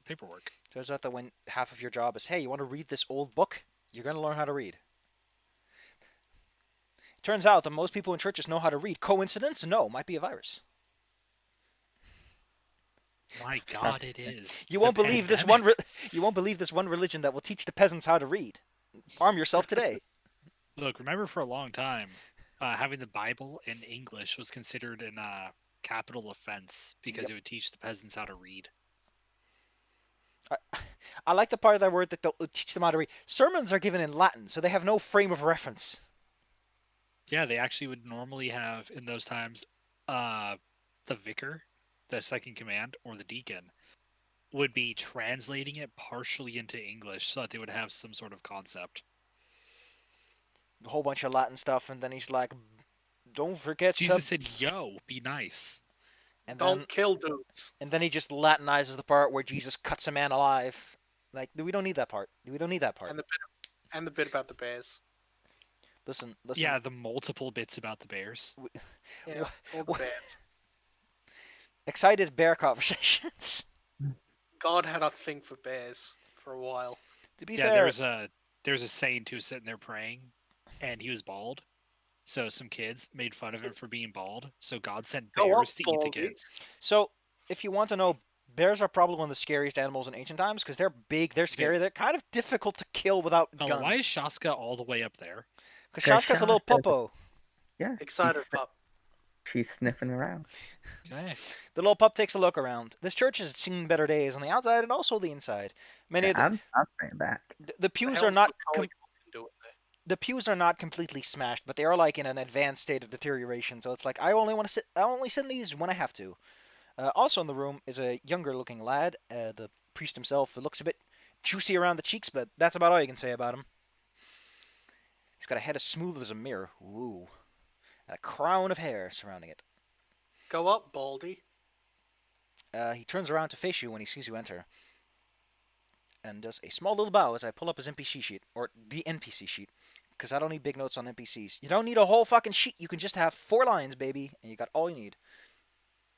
paperwork. Turns out that when half of your job is, hey, you want to read this old book? You're going to learn how to read. Turns out that most people in churches know how to read. Coincidence? No, might be a virus. My God, it is. You It's a won't believe this pandemic. you won't believe this one religion that will teach the peasants how to read. Arm yourself today. Look, remember for a long time, having the Bible in English was considered an capital offense because Yep. it would teach the peasants how to read. I like the part of that word that they'll teach them how to read. Sermons are given in Latin, so they have no frame of reference. Yeah, they actually would normally have in those times the vicar, the second command, or the deacon would be translating it partially into English so that they would have some sort of concept. A whole bunch of Latin stuff, and then he's like, don't forget Jesus said, "Yo, be nice." and Don't then kill dudes. and then he just Latinizes the part where Jesus cuts a man alive. Like, we don't need that part. We don't need that part. And the bit about the bears. Listen. Yeah, the multiple bits about the bears. Yeah, all the Wha- bears. Excited bear conversations. God had a thing for bears for a while. To be Yeah, fair, there's a saint who was sitting there praying, and he was bald. So some kids made fun of him for being bald. So God sent Go up, bears to eat the Baldy. kids. so if you want to know, bears are probably one of the scariest animals in ancient times because they're big, they're scary, they're kind of difficult to kill without Oh, guns. why is Shaska all the way up there? Because Shashka's a little Shaska's- puppo. Yeah. Excited she's, pup. she's sniffing around. Okay. The little pup takes a look around. This church has seen better days on the outside and also the inside. Many Yeah, of I'm staying back. the pews are hell's not Macaulay Culkin doing there? the pews are not completely smashed, but they are like in an advanced state of deterioration. So it's like I only sit in these when I have to. Also in the room is a younger-looking lad. The priest himself looks a bit juicy around the cheeks, but that's about all you can say about him. He's got a head as smooth as a mirror, ooh, and a crown of hair surrounding it. Go up, Baldy. He turns around to face you when he sees you enter, and does a small little bow as I pull up his NPC sheet, or the NPC sheet, because I don't need big notes on NPCs. You don't need a whole fucking sheet. You can just have 4 lines, baby, and you got all you need.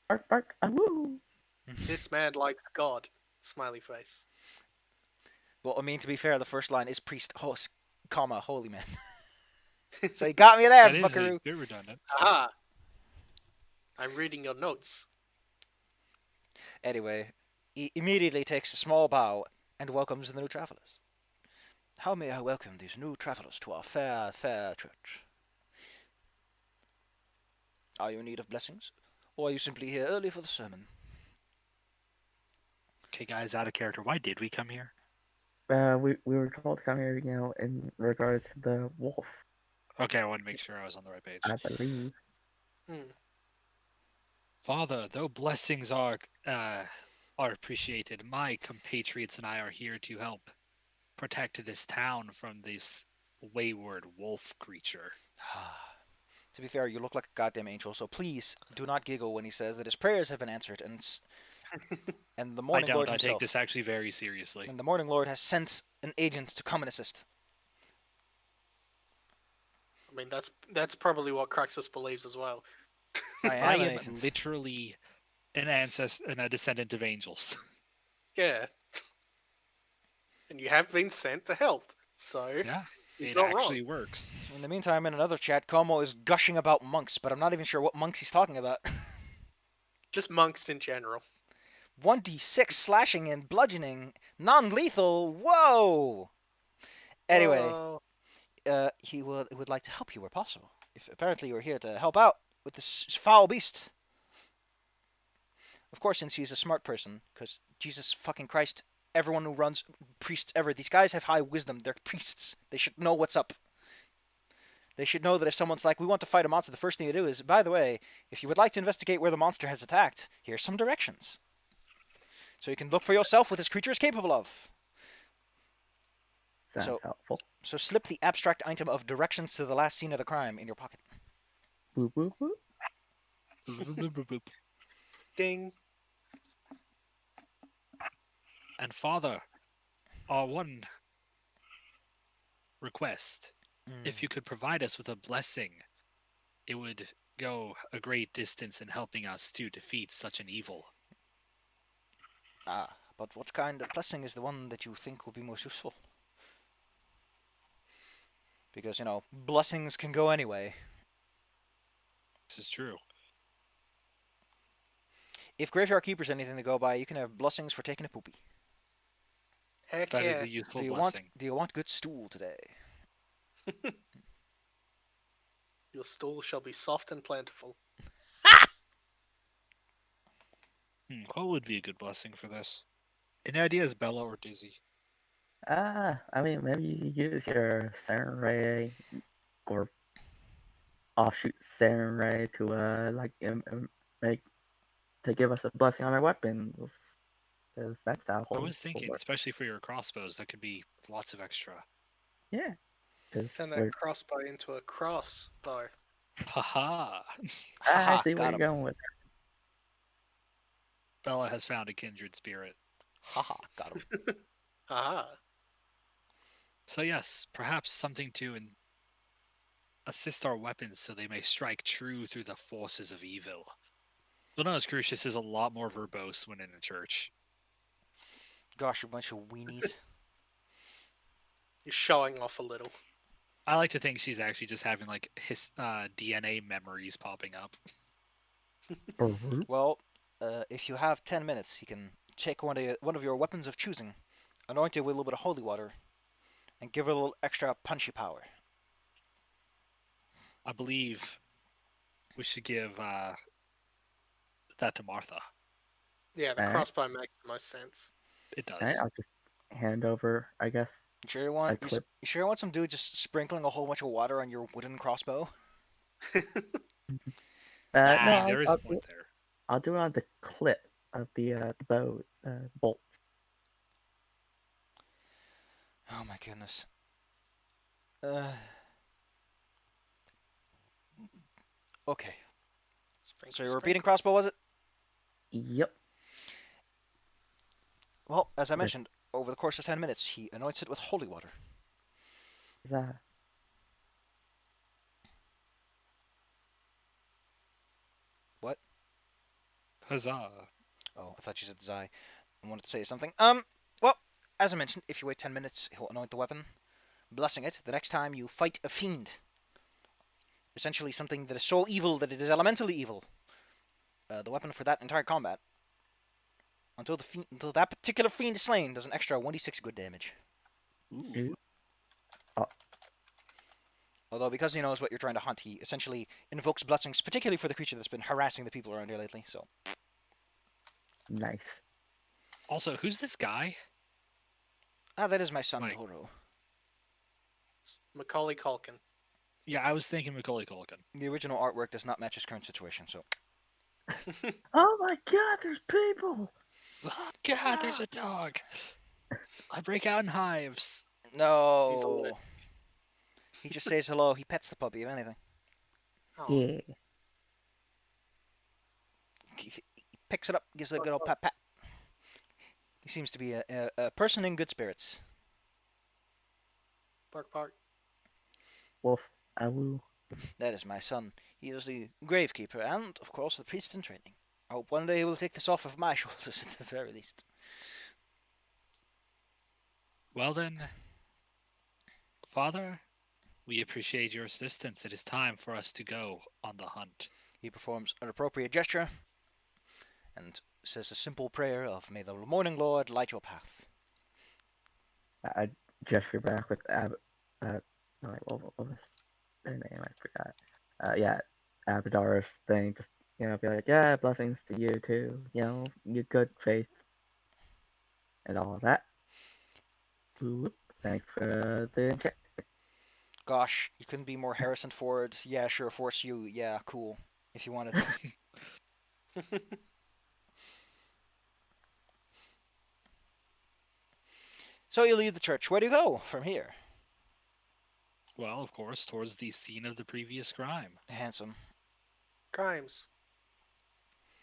Bark, bark, woo. This man likes God. Smiley face. Well, I mean, to be fair, the first line is priest, comma, holy man. So you got me there, That is buckaroo. a bit redundant. Aha! I'm reading your notes. Anyway, he immediately takes a small bow and welcomes the new travelers. How may I welcome these new travelers to our fair, fair church? Are you in need of blessings? Or are you simply here early for the sermon? Okay, guys, out of character. Why did we come here? We were told to come here, in regards to the wolf, Okay, I want to make sure I was on the right page. I believe. Father, though blessings are appreciated, my compatriots and I are here to help protect this town from this wayward wolf creature. To be fair, you look like a goddamn angel, so please do not giggle when he says that his prayers have been answered, and the I morning don't. lord I himself, take this actually very seriously. and the morning lord has sent an agent to come and assist. I mean, that's probably what Cruxus believes as well. I I am an am agent. literally an ancestor and a descendant of angels. Yeah. And you have been sent to help, so Yeah, he's it not actually wrong. works. In the meantime, in another chat, Como is gushing about monks, but I'm not even sure what monks he's talking about. Just monks in general. 1d6 slashing and bludgeoning, non-lethal. Whoa! Anyway, Whoa. he would like to help you where possible. If apparently you're here to help out with this foul beast. Of course, since he's a smart person, because Jesus fucking Christ, everyone who runs priests ever, these guys have high wisdom. They're priests. They should know what's up. They should know that if someone's like, we want to fight a monster, the first thing to do is, by the way, if you would like to investigate where the monster has attacked, here's some directions. So you can look for yourself what this creature is capable of. Sounds So- helpful. So slip the abstract item of directions to the last scene of the crime in your pocket. Boop, boop, boop. Ding. And Father, our one request, if you could provide us with a blessing, it would go a great distance in helping us to defeat such an evil. Ah, but what kind of blessing is the one that you think will be most useful? Because, blessings can go anyway. This is true. If Graveyard Keeper's anything to go by, you can have blessings for taking a poopy. Heck That is yeah. a useful Do you blessing. want good stool today? Your stool shall be soft and plentiful. What would be a good blessing for this? Any ideas, Bella or Dizzy? I mean, maybe you use your Siren Ray or offshoot Siren Ray to make to give us a blessing on our weapons. Because that's how I whole was thinking, work. especially for your crossbows, that could be lots of extra. Yeah, because Turn that crossbow into a crossbow. Haha! I Haha, see where got you're him. going with. Bella has found a kindred spirit. Haha, got him. Haha. So yes, perhaps something to assist our weapons so they may strike true through the forces of evil. You'll notice Crucius is a lot more verbose when in a church. Gosh, you bunch of weenies. You're showing off a little. I like to think she's actually just having like his DNA memories popping up. Well, if you have 10 minutes, you can take one of your weapons of choosing, anoint it with a little bit of holy water, and give it a little extra punchy power. I believe we should give that to Martha. Yeah, the Alright. crossbow makes the most sense. It Alright, does. I'll just hand over, I guess. You sure you want? A clip. You sure you want some dude just sprinkling a whole bunch of water on your wooden crossbow? I No, mean, there is a point there. I'll do it on the clip of the bow bolt. Oh my goodness. Okay. So your repeating crossbow, was it? Yep. Well, as I mentioned, over the course of 10 minutes, he anoints it with holy water. That. What? Huzzah! Oh, I thought you said Zai. I wanted to say something. Well, as I mentioned, if you wait 10 minutes, he'll anoint the weapon, blessing it the next time you fight a fiend. Essentially something that is so evil that it is elementally evil. The weapon for that entire combat, until that particular fiend is slain, does an extra 1d6 good damage. Ooh. Although, because he knows what you're trying to hunt, he essentially invokes blessings, particularly for the creature that's been harassing the people around here lately, so. Nice. Also, who's this guy? That is my son, Like- Toro. Macaulay Culkin. Yeah, I was thinking Macaulay Culkin. The original artwork does not match his current situation, so. Oh my god, there's people! Oh, God, there's a dog. I break out in hives. No. He's allergic. He just says hello. He pets the puppy, if anything. Oh, Yeah. He picks it up, gives it a good old pat pat. He seems to be a person in good spirits. bark, bark. Wolf. Awoo. That is my son. He is the gravekeeper and, of course, the priest in training. I hope one day he will take this off of my shoulders at the very least. Well then, Father, we appreciate your assistance. It is time for us to go on the hunt. He performs an appropriate gesture and says a simple prayer of, "May the morning Lord light your path." I gesture back with no, wait, what was their name? I forgot. Yeah, Abadar's thing. Just be like, yeah, blessings to you too. Your good faith and all of that. Whoop. Thanks for the check. Gosh, you couldn't be more Harrison Ford. Yeah, sure, force you. Yeah, cool. If you wanted to. So you leave the church. Where do you go from here? Well, of course, towards the scene of the previous crime. Handsome. Crimes.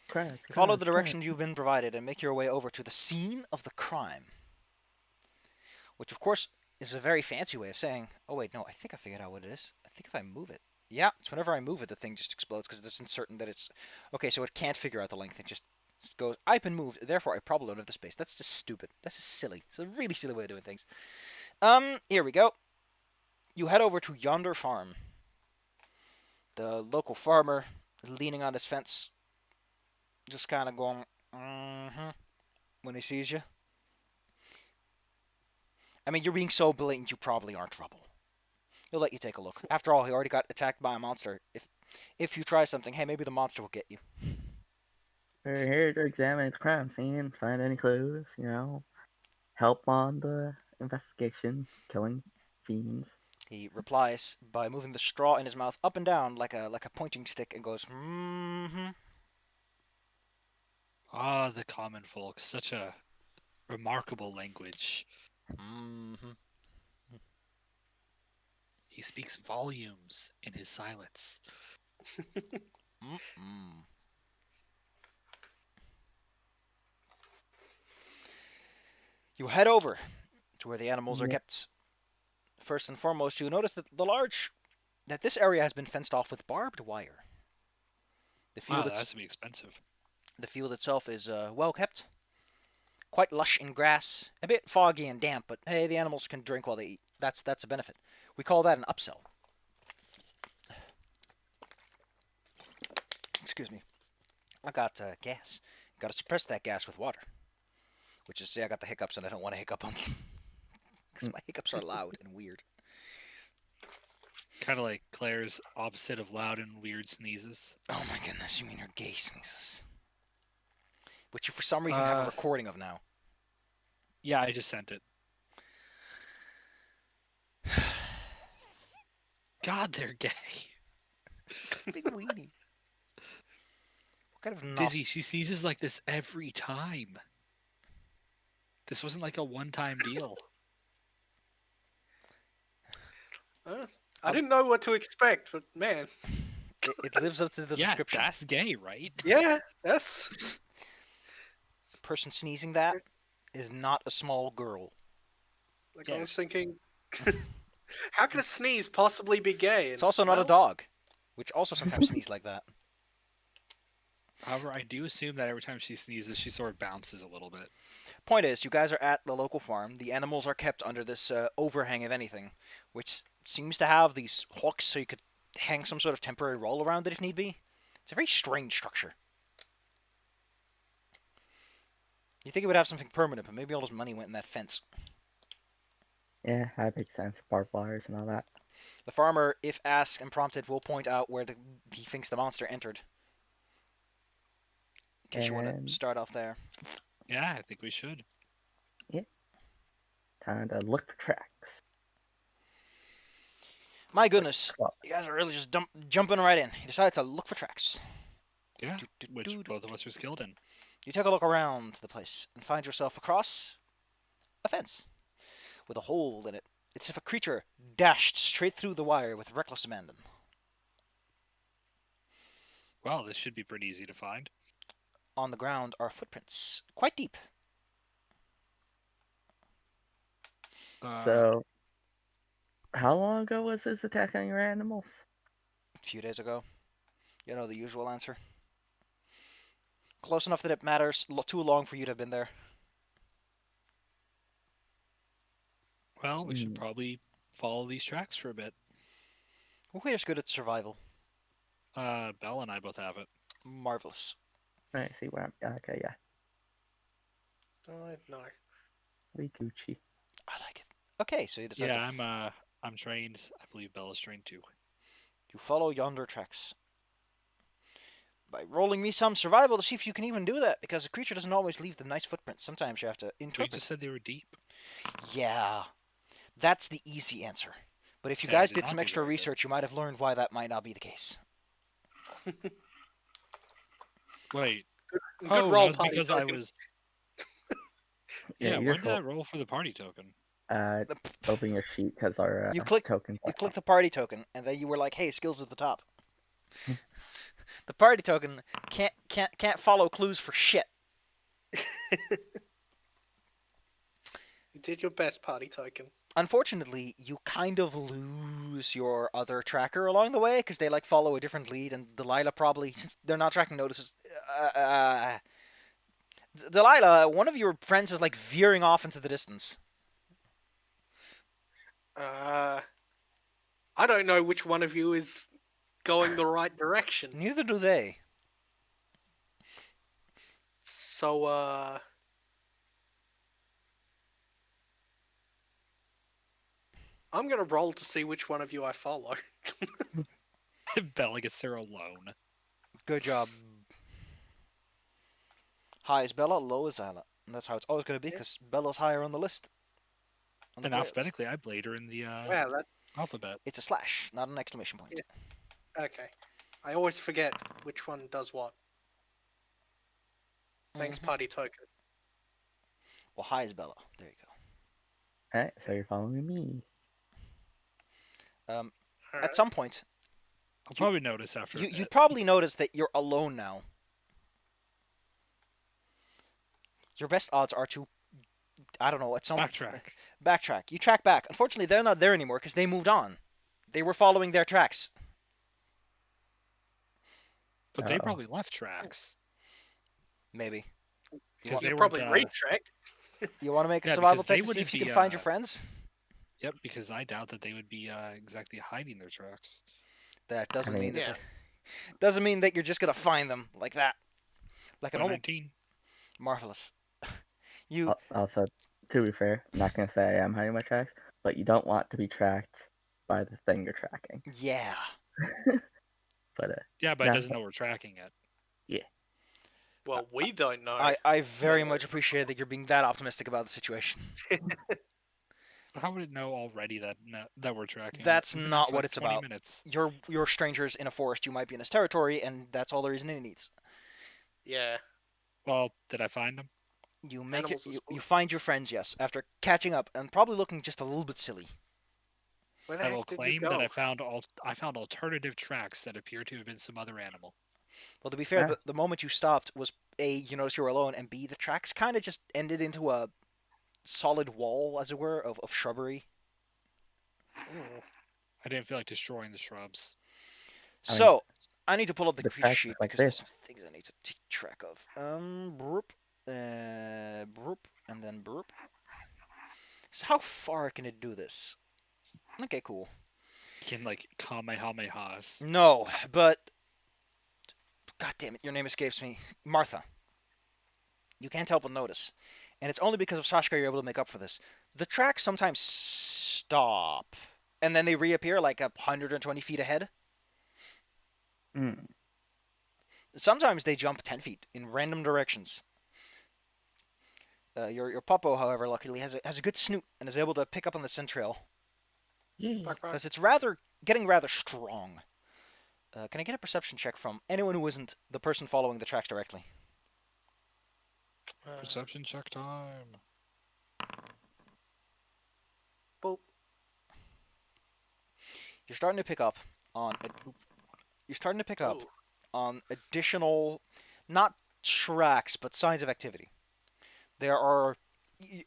Crimes, Follow crimes, the crimes. directions you've been provided and make your way over to the scene of the crime. Which, of course, is a very fancy way of saying, oh wait, no, I think I figured out what it is. I think if I move it. Yeah, it's whenever I move it, the thing just explodes because it isn't certain that it's... Okay, so it can't figure out the length. It just goes, I've been moved, therefore I probably don't have the space. That's just stupid. That's just silly. It's a really silly way of doing things. Here we go. You head over to yonder farm. The local farmer leaning on his fence, just kind of going, when he sees you. I mean, you're being so blatant, you probably aren't trouble. He'll let you take a look. After all, he already got attacked by a monster. If you try something, hey, maybe the monster will get you. We're here to examine the crime scene, find any clues, help on the investigation, killing fiends. He replies by moving the straw in his mouth up and down like a pointing stick and goes, Ah, the common folk, such a remarkable language. He speaks volumes in his silence. You head over to where the animals are Yep. kept. First and foremost, you notice that this area has been fenced off with barbed wire. The Wow, field, that has to be expensive. the field itself is well kept, quite lush in grass, a bit foggy and damp, but hey, the animals can drink while they eat. That's a benefit. We call that an upsell. Excuse me. I got gas. Got to suppress that gas with water. Which is, I got the hiccups and I don't want to hiccup on them. Because my hiccups are loud and weird. Kind of like Claire's opposite of loud and weird sneezes. Oh my goodness, you mean her gay sneezes. Which you for some reason have a recording of now. Yeah, I just sent it. God, they're gay. Big weenie. What kind of Dizzy, she sneezes like this every time. This wasn't like a one-time deal. I didn't know what to expect, but man, It lives up to the Yeah, description. that's gay, right? yeah, that's Person sneezing that is not a small girl. like I was Yes. thinking. How can a sneeze possibly be gay? It's also not a dog, which also sometimes sneeze like that. However, I do assume that every time she sneezes, she sort of bounces a little bit. Point is, you guys are at the local farm. The animals are kept under this overhang of anything, which seems to have these hooks so you could hang some sort of temporary roll around it if need be. It's a very strange structure. You think it would have something permanent, but maybe all this money went in that fence. Yeah, that makes sense. Barbed wires and all that. The farmer, if asked and prompted, will point out where he thinks the monster entered. In case you want And- to start off there. Yeah, I think we should. Time to look for tracks. My goodness, Well, you guys are really just jumping right in. You decided to look for tracks. Yeah, Do, which do, both of us are skilled in. You take a look around the place and find yourself across a fence with a hole in it. It's as if a creature dashed straight through the wire with reckless abandon. Well, this should be pretty easy to find. On the ground are footprints, quite deep. So, how long ago was this attack on your animals? A few days ago. You know the usual answer. Close enough that it matters, too long for you to have been there. Well, we should probably follow these tracks for a bit. We're good at survival. Belle and I both have it. Marvelous. I see where I'm. Okay, yeah. No. We Gucci. I like it. Okay, so you decide Yeah, I'm trained. I believe Bella's trained too. you follow yonder tracks. By rolling me some survival to see if you can even do that, because the creature doesn't always leave the nice footprints. Sometimes you have to We interpret. just said they were deep. Yeah, that's the easy answer. But if you Yeah, I guys did did not some do extra very good. research, you might have learned why that might not be the case. Wait. Good Oh, roll, that was party because I token. was. Yeah, Yeah, you're when did I roll for the party token? Open your sheet because our You click- token. You click the party token, and then you were like, "Hey, skills at the top." The party token can't follow clues for shit. You did your best, party token. Unfortunately, you kind of lose your other tracker along the way because they like follow a different lead, and Delilah probably, since they're not tracking notices. Delilah, one of your friends is like veering off into the distance. I don't know which one of you is going the right direction. Neither do they. So, I'm gonna roll to see which one of you I follow. Bella gets there alone. Good job. High is Bella, low is Isla. And that's how it's always going to be Yeah. because Bella's higher on the list. On the And playlist. alphabetically, I played her in the Yeah, that alphabet. It's a slash, not an exclamation point. Yeah. Okay. I always forget which one does what. Thanks, Mhm. party token. Well, high is Bella. There you Alright, so you're following me. go. Alright. At some point, I'll probably notice after a you bit. probably notice that you're alone now. Your best odds are to, I don't know, at some Backtrack. backtrack. You track back. Unfortunately, they're not there anymore because they moved on. They were following their tracks. But they Uh-oh. probably left tracks. Maybe. Because You they probably weren't, retrack. You want to make a Yeah, survival because they check to see if wouldn't you be, can find your uh, friends? Yep, because I doubt that they would be exactly hiding their tracks. That doesn't I mean mean- that Yeah. doesn't mean that you're just gonna find them like that. Like a normal 119. marvelous. You Also, to be fair, I'm not gonna say I am hiding my tracks, but you don't want to be tracked by the thing you're tracking. yeah. Yeah, But but Yeah. it doesn't know we're tracking it. Well, we don't know. I very much appreciate that you're being that optimistic about the situation. How would it know already that we're tracking? it? That's We've been not there for what like it's 20 about. minutes. You're strangers in a forest. You might be in his territory, and that's all the reason it needs. Yeah. Well, did I find them? You make it. Animals are You smart. find your friends, yes, after catching up and probably looking just a little bit silly. Where the I will heck did you claim go? that I found alternative tracks that appear to have been some other animal. Well, to be fair, Ah. the moment you stopped was A, you noticed you were alone, and B, the tracks kind of just ended into a solid wall, as it were, of shrubbery. Mm. I didn't feel like destroying the shrubs. I mean, So, I need to pull up the the creature tracks sheet look like because there's this. some things I need to keep track of. Broop, broop, and then broop. So how far can it do this? Okay, cool. You can like kamehamehas. No, but God damn it, your name escapes me. Martha. You can't help but notice, and it's only because of Sashka you're able to make up for this. The tracks sometimes stop, and then they reappear like 120 feet ahead. Mm. Sometimes they jump 10 feet in random directions. Your Puppo, however, luckily has a good snoot and is able to pick up on the scent trail Yeah. Bark, bark. because it's getting rather strong. Can I get a perception check from anyone who isn't the person following the tracks directly? Perception check time. Boop. You're starting to pick up on. You're starting to pick up Ooh. on additional, not tracks, but signs of activity. There are,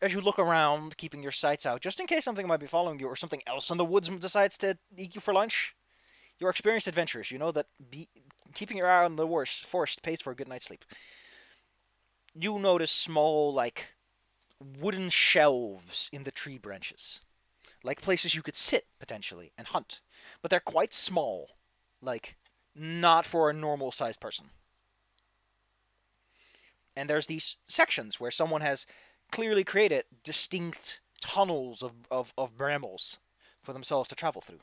as you look around, keeping your sights out, just in case something might be following you or something else in the woods decides to eat you for lunch. You're experienced adventurers. You know that keeping your eye on the forest pays for a good night's sleep. You notice small, like, wooden shelves in the tree branches. Like places you could sit, potentially, and hunt. But they're quite small. Like, not for a normal sized person. And there's these sections where someone has clearly created distinct tunnels of brambles for themselves to travel through.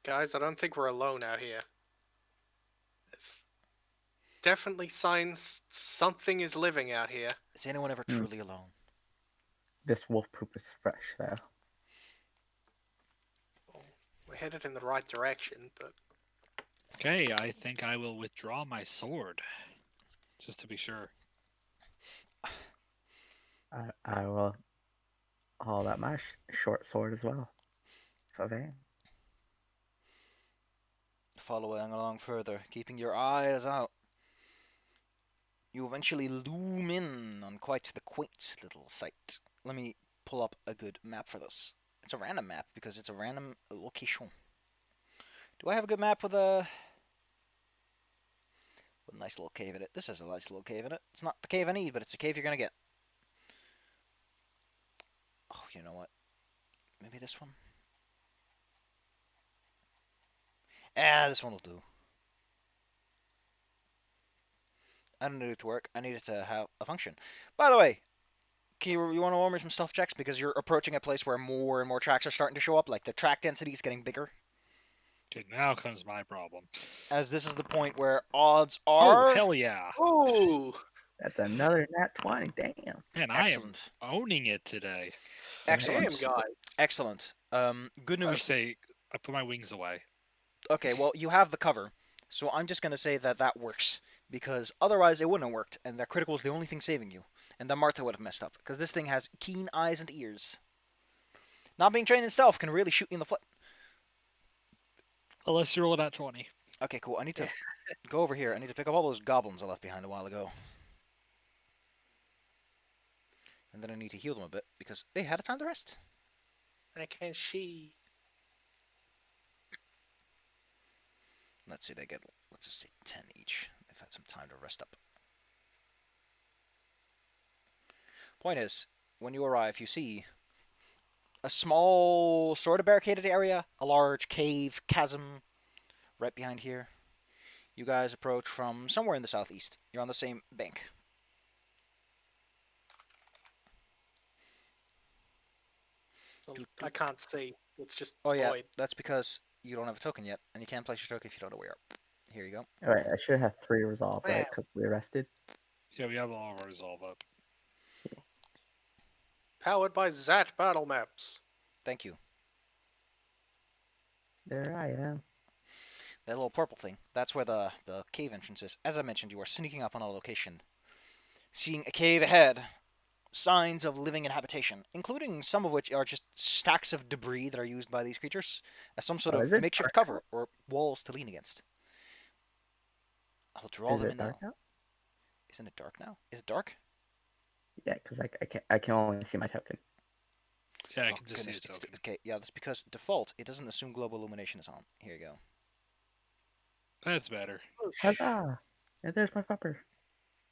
Guys, I don't think we're alone out here. There's definitely signs something is living out here. Is anyone ever truly alone? This wolf poop is fresh, though. We're headed in the right direction, but Okay, I think I will withdraw my sword. Just to be sure. I will haul out my short sword as well. So then, following along further, keeping your eyes out. You eventually loom in on quite the quaint little site. Let me pull up a good map for this. It's a random map because it's a random location. Do I have a good map with a nice little cave in it? This has a nice little cave in it. It's not the cave I need, but it's a cave you're gonna get. Oh, you know what? Maybe this one? This one will do. I don't need it to work. I need it to have a function. By the way, you want to roll me some stealth checks because you're approaching a place where more and more tracks are starting to show up. Like the track density is getting bigger. Okay, now comes my problem. As this is the point where odds Oh, are. hell yeah. Ooh, That's another nat 20. Damn. Man, Excellent. I am owning it today. Excellent. damn, guys. Excellent. Good I news. say, I put my wings away. Okay, well, you have the cover, so I'm just gonna say that that works because otherwise it wouldn't have worked, and that critical is the only thing saving you, and then Martha would have messed up because this thing has keen eyes and ears. Not being trained in stealth can really shoot you in the foot. Unless you roll it at 20. Okay, cool. I need to go over here. I need to pick up all those goblins I left behind a while ago. And then I need to heal them a bit because they had a time to rest. I can see. Let's see, they get, let's just say 10 each. They've had some time to rest up. Point is, when you arrive, you see a small, sort of barricaded area, a large cave, chasm, right behind here. You guys approach from somewhere in the southeast. You're on the same bank. Well, I can't see. It's just Oh yeah, void. that's because you don't have a token yet, and you can't place your token if you don't know where you are. Here you go. Alright, I should have 3 resolve, right? Wow. Because we rested. Yeah, we have all of our resolve up. Powered by Zat Battle Maps. Thank you. There I am. That little purple thing, that's where the cave entrance is. As I mentioned, you are sneaking up on a location. Seeing a cave ahead, signs of living habitation, including some of which are just stacks of debris that are used by these creatures as some sort Oh, of is it makeshift dark cover or walls to lean against. I'll draw Is them it in now. dark out? Isn't it dark now? Is it dark? Yeah, because I can only see my token. Yeah, I Oh, can just see goodness, a token. okay, yeah, that's because default, it doesn't assume global illumination is on. Here you go. That's better. Oh, Huzzah! And there's my pupper.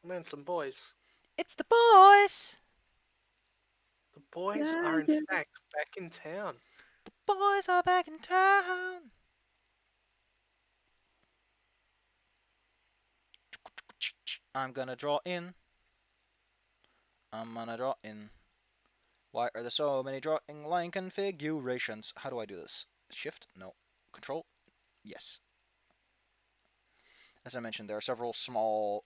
man, some boys. It's the boys! The boys Yeah, are in yeah. fact back in town. The boys are back in town! I'm gonna draw in. I'm gonna draw in. Why are there so many drawing line configurations? How do I do this? Shift? No. Control? Yes. As I mentioned, there are several small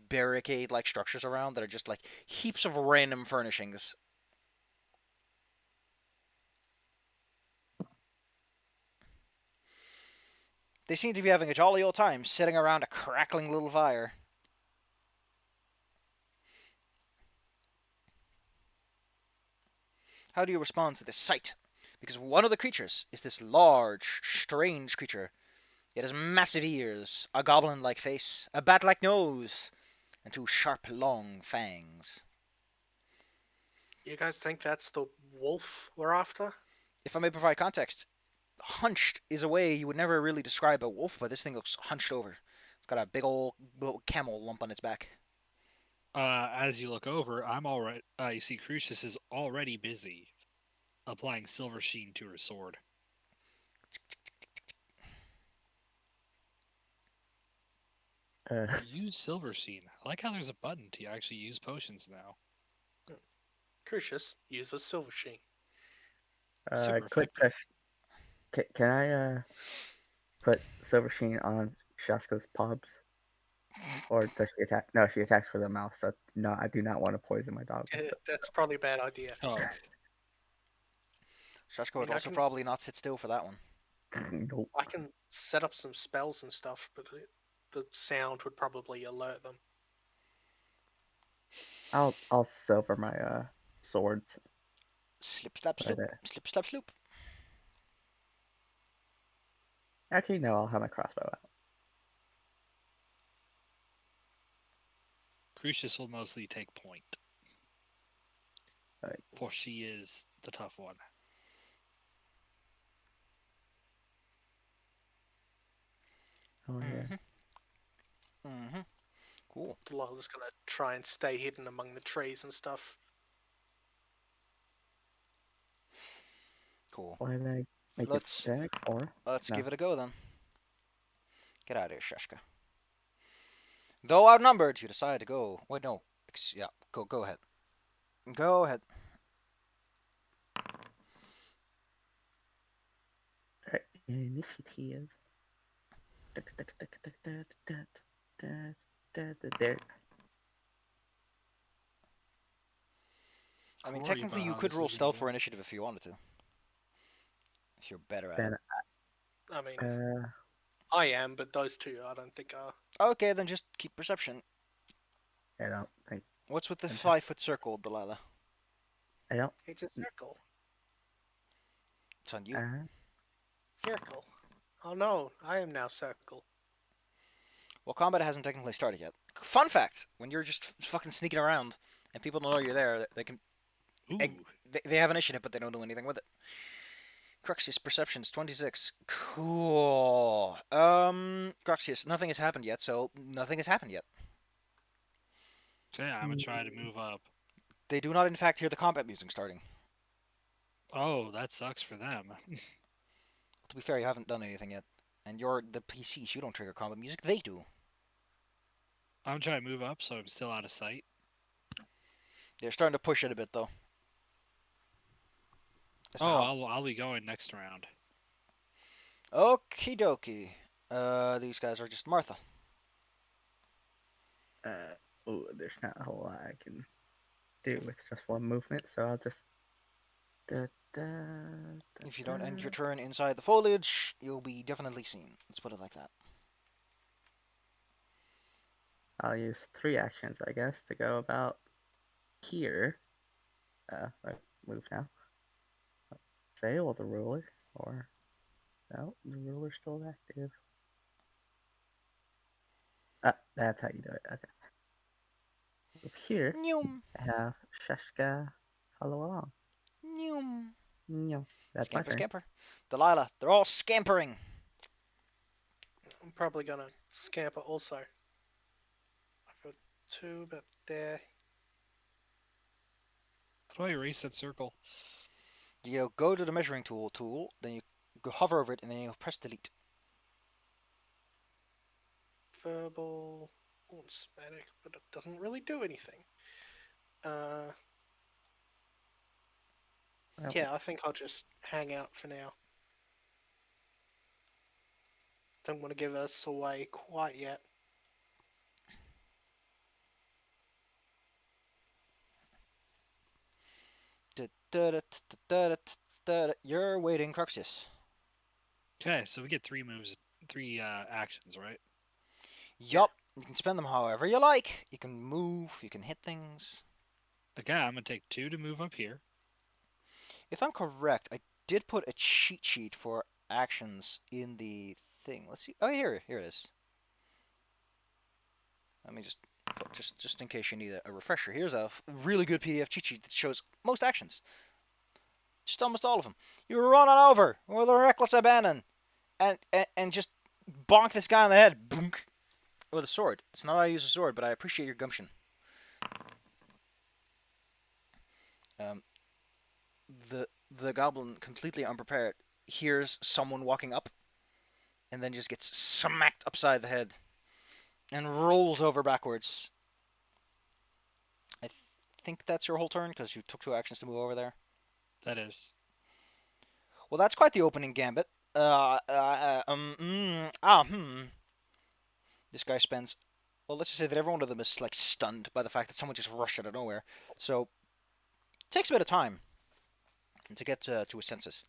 barricade-like structures around that are just like heaps of random furnishings. They seem to be having a jolly old time sitting around a crackling little fire. How do you respond to this sight? Because one of the creatures is this large, strange creature. It has massive ears, a goblin-like face, a bat-like nose, and 2 sharp, long fangs. You guys think that's the wolf we're after? If I may provide context, hunched is a way you would never really describe a wolf, but this thing looks hunched over. It's got a big old camel lump on its back. As you look over, I'm already. You see, Crucius is already busy applying silver sheen to her sword. Use silver sheen. I like how there's a button to actually use potions now. Crucius uses silver sheen. Super quick effective. question. Can I put Silver Sheen on Shaska's pubs? Or does she attack? No, she attacks for the mouth, so no, I do not want to poison my dog. with That's probably a bad idea. Oh, Shashko I would mean, I also can- probably not sit still for that one. Nope. I can set up some spells and stuff, but the sound would probably alert them. I'll silver my swords. Slip, slap, Right sloop. there. Slip, slap, sloop. Actually, no, I'll have my crossbow out. Crucius will mostly take point, Right. for she is the tough one. Oh, yeah. Mm-hmm. Cool. Delilah's gonna try and stay hidden among the trees and stuff. Cool. Why did I make it Let's static? Or? let's No. give it a go then. Get out of here, Sheshka. Though outnumbered, you decide to go. Wait, no. Yeah, go ahead. Go ahead. Right. Initiative. There. I mean, Don't worry technically, about you how could this roll is gonna stealth go. for initiative if you wanted to. If you're better at Then, it. I mean, uh, I am, but those two I don't think are. Okay, then just keep perception. I don't think. What's with the Okay. 5-foot circle, Delilah? I don't. It's a circle. It's on you. Circle. Oh no, I am now circle. Well, combat hasn't technically started yet. Fun fact: when you're just fucking sneaking around and people don't know you're there, they can Ooh, they have initiative, but they don't do anything with it. Cruxius perceptions 26. Cool. Cruxius, nothing has happened yet, so nothing has happened yet. okay, I'm gonna try to move up. They do not, in fact, hear the combat music starting. Oh, that sucks for them. To be fair, you haven't done anything yet, and you're the PCs. You don't trigger combat music; they do. I'm trying to move up, so I'm still out of sight. They're starting to push it a bit, though. As to Oh, how- I'll be going next round. Okie dokie. These guys are just Martha. Oh, there's not a whole lot I can do with just one movement, so I'll just. If you don't end your turn inside the foliage, you'll be definitely seen. Let's put it like that. I'll use 3 actions, I guess, to go about here. I move now. Sail the ruler, or no, the ruler's still active. That's how you do it. Okay. Up here, Nyum, I have Sheshka follow along. nyum. No, that's my Scamper, turn. scamper. Delilah, they're all scampering. I'm probably gonna scamper also. I've got 2, but there. How do I erase that circle? You go to the measuring tool, then you go hover over it, and then you press delete. Verbal. Oh, it's static, but it doesn't really do anything. Well, Yeah, I think I'll just hang out for now. Don't want to give us away quite yet. You're waiting, Cruxius. Okay, so we get 3 moves, 3 actions, right? Yup. You can spend them however you like. You can move, you can hit things. Okay, I'm gonna take 2 to move up here. If I'm correct, I did put a cheat sheet for actions in the thing. Let's see. Oh, here it is. Let me just in case you need a refresher. Here's a really good PDF cheat sheet that shows most actions. Just almost all of them. You run on over with a reckless abandon, and just bonk this guy on the head, boonk, with a sword. It's not how I use a sword, but I appreciate your gumption. The goblin, completely unprepared, hears someone walking up, and then just gets smacked upside the head, and rolls over backwards. I think that's your whole turn because you took 2 actions to move over there. That is. Well, that's quite the opening gambit. This guy spends. Well, let's just say that every one of them is like stunned by the fact that someone just rushed out of nowhere. So it takes a bit of time to get to his senses.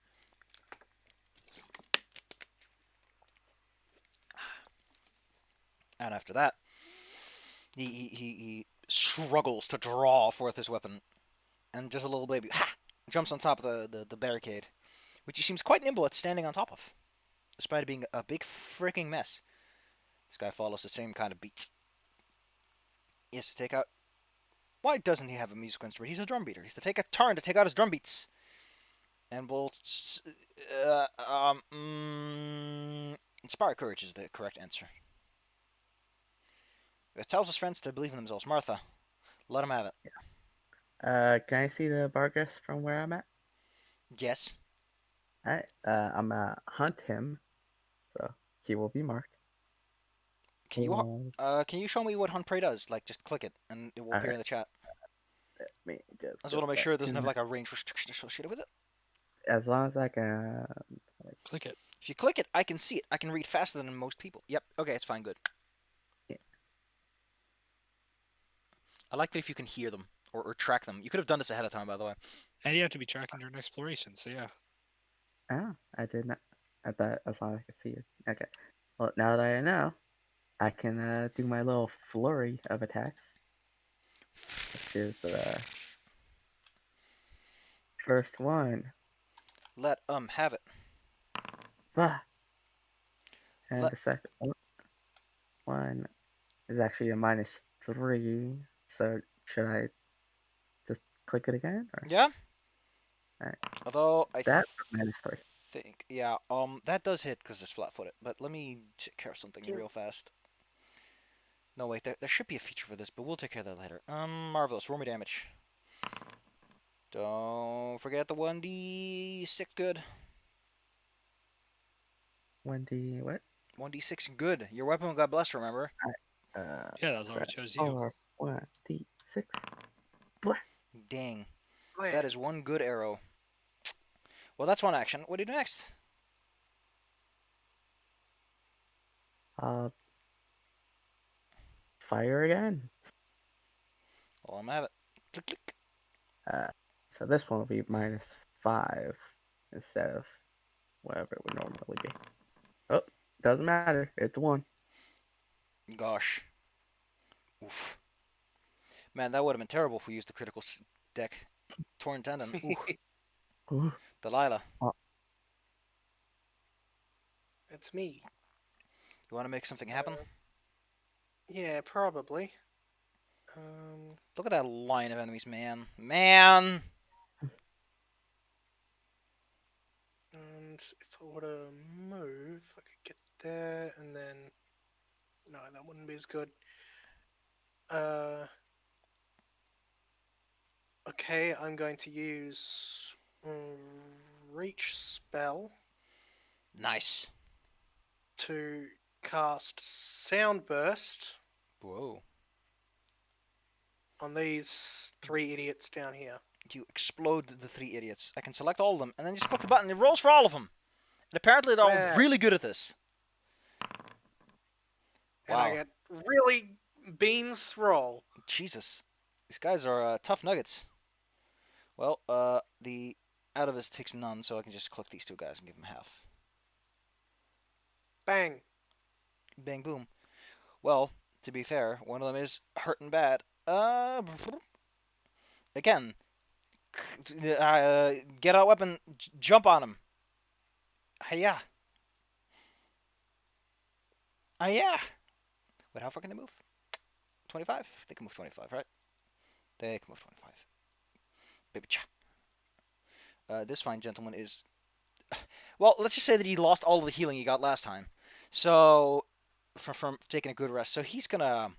And after that, he struggles to draw forth his weapon, and just a little baby jumps on top of the barricade, which he seems quite nimble at standing on top of. despite it being a big freaking mess. This guy follows the same kind of beats. He has to take out. Why doesn't he have a musical instrument? He's a drum beater. He has to take a turn to take out his drum beats. And we'll. Inspire courage is the correct answer. It tells his friends to believe in themselves. Martha, let him have it. Can I see the Bargus from where I'm at? Yes. Alright, I'm gonna hunt him, so he will be marked. Can you And can you show me what Hunt Prey does? Like, just click it, and it will appear in the chat. let me just I just go want to make back sure it doesn't to have my- like a range restriction associated with it. As long as I can. Click it. If you click it, I can see it. I can read faster than most people. Yep. Okay, it's fine. Good. Yeah. I like that if you can hear them or track them. You could have done this ahead of time, by the way. And you have to be tracking during exploration, so yeah. Oh, I did not. I thought as long as I could see it. Okay. Well, now that I know, I can do my little flurry of attacks, which is the first one. Let have it. Ah! And Let the second one is actually a -3. So should I just click it again? Or yeah. Alright. Although I that -3. think that does hit because it's flat-footed. But let me take care of something Yeah. real fast. No wait, there should be a feature for this, but we'll take care of that later. Marvelous. Roll me damage. Don't forget the 1d6 good. 1D what? 1d6 good. Your weapon got blessed, remember? Uh, Yeah, that was why we chose you. 4, 1D6. Dang. Man, That is one good arrow. Well, that's one action. What do you do next? Fire again. Well, I'm gonna have it. Click, click. So this one will be -5 instead of whatever it would normally be. Oh, doesn't matter. It's 1. Gosh. Oof. Man, that would have been terrible if we used the critical deck. Torn tendon. Ooh. Ooh. Delilah. it's me. You want to make something happen? Yeah, probably. Look at that line of enemies, man. Man! And if I were to move, I could get there, and then no, that wouldn't be as good. Okay, I'm going to use reach spell Nice. to cast sound burst Whoa. on these 3 idiots down here. You explode the 3 idiots. I can select all of them, and then just click the button. It rolls for all of them. And apparently they're all Yeah. really good at this. And I Wow. get really beans roll. Jesus. These guys are tough nuggets. Well, the out of this takes none, so I can just click these 2 guys and give them half. Bang. Bang, boom. Well, to be fair, one of them is hurting bad. Again, get out a weapon, jump on him. Hiya. Hiya. Wait, how far can they move? 25? They can move 25, right? They can move 25. Baby cha. This fine gentleman is... Well, let's just say that he lost all of the healing he got last time. So, from taking a good rest. So he's gonna...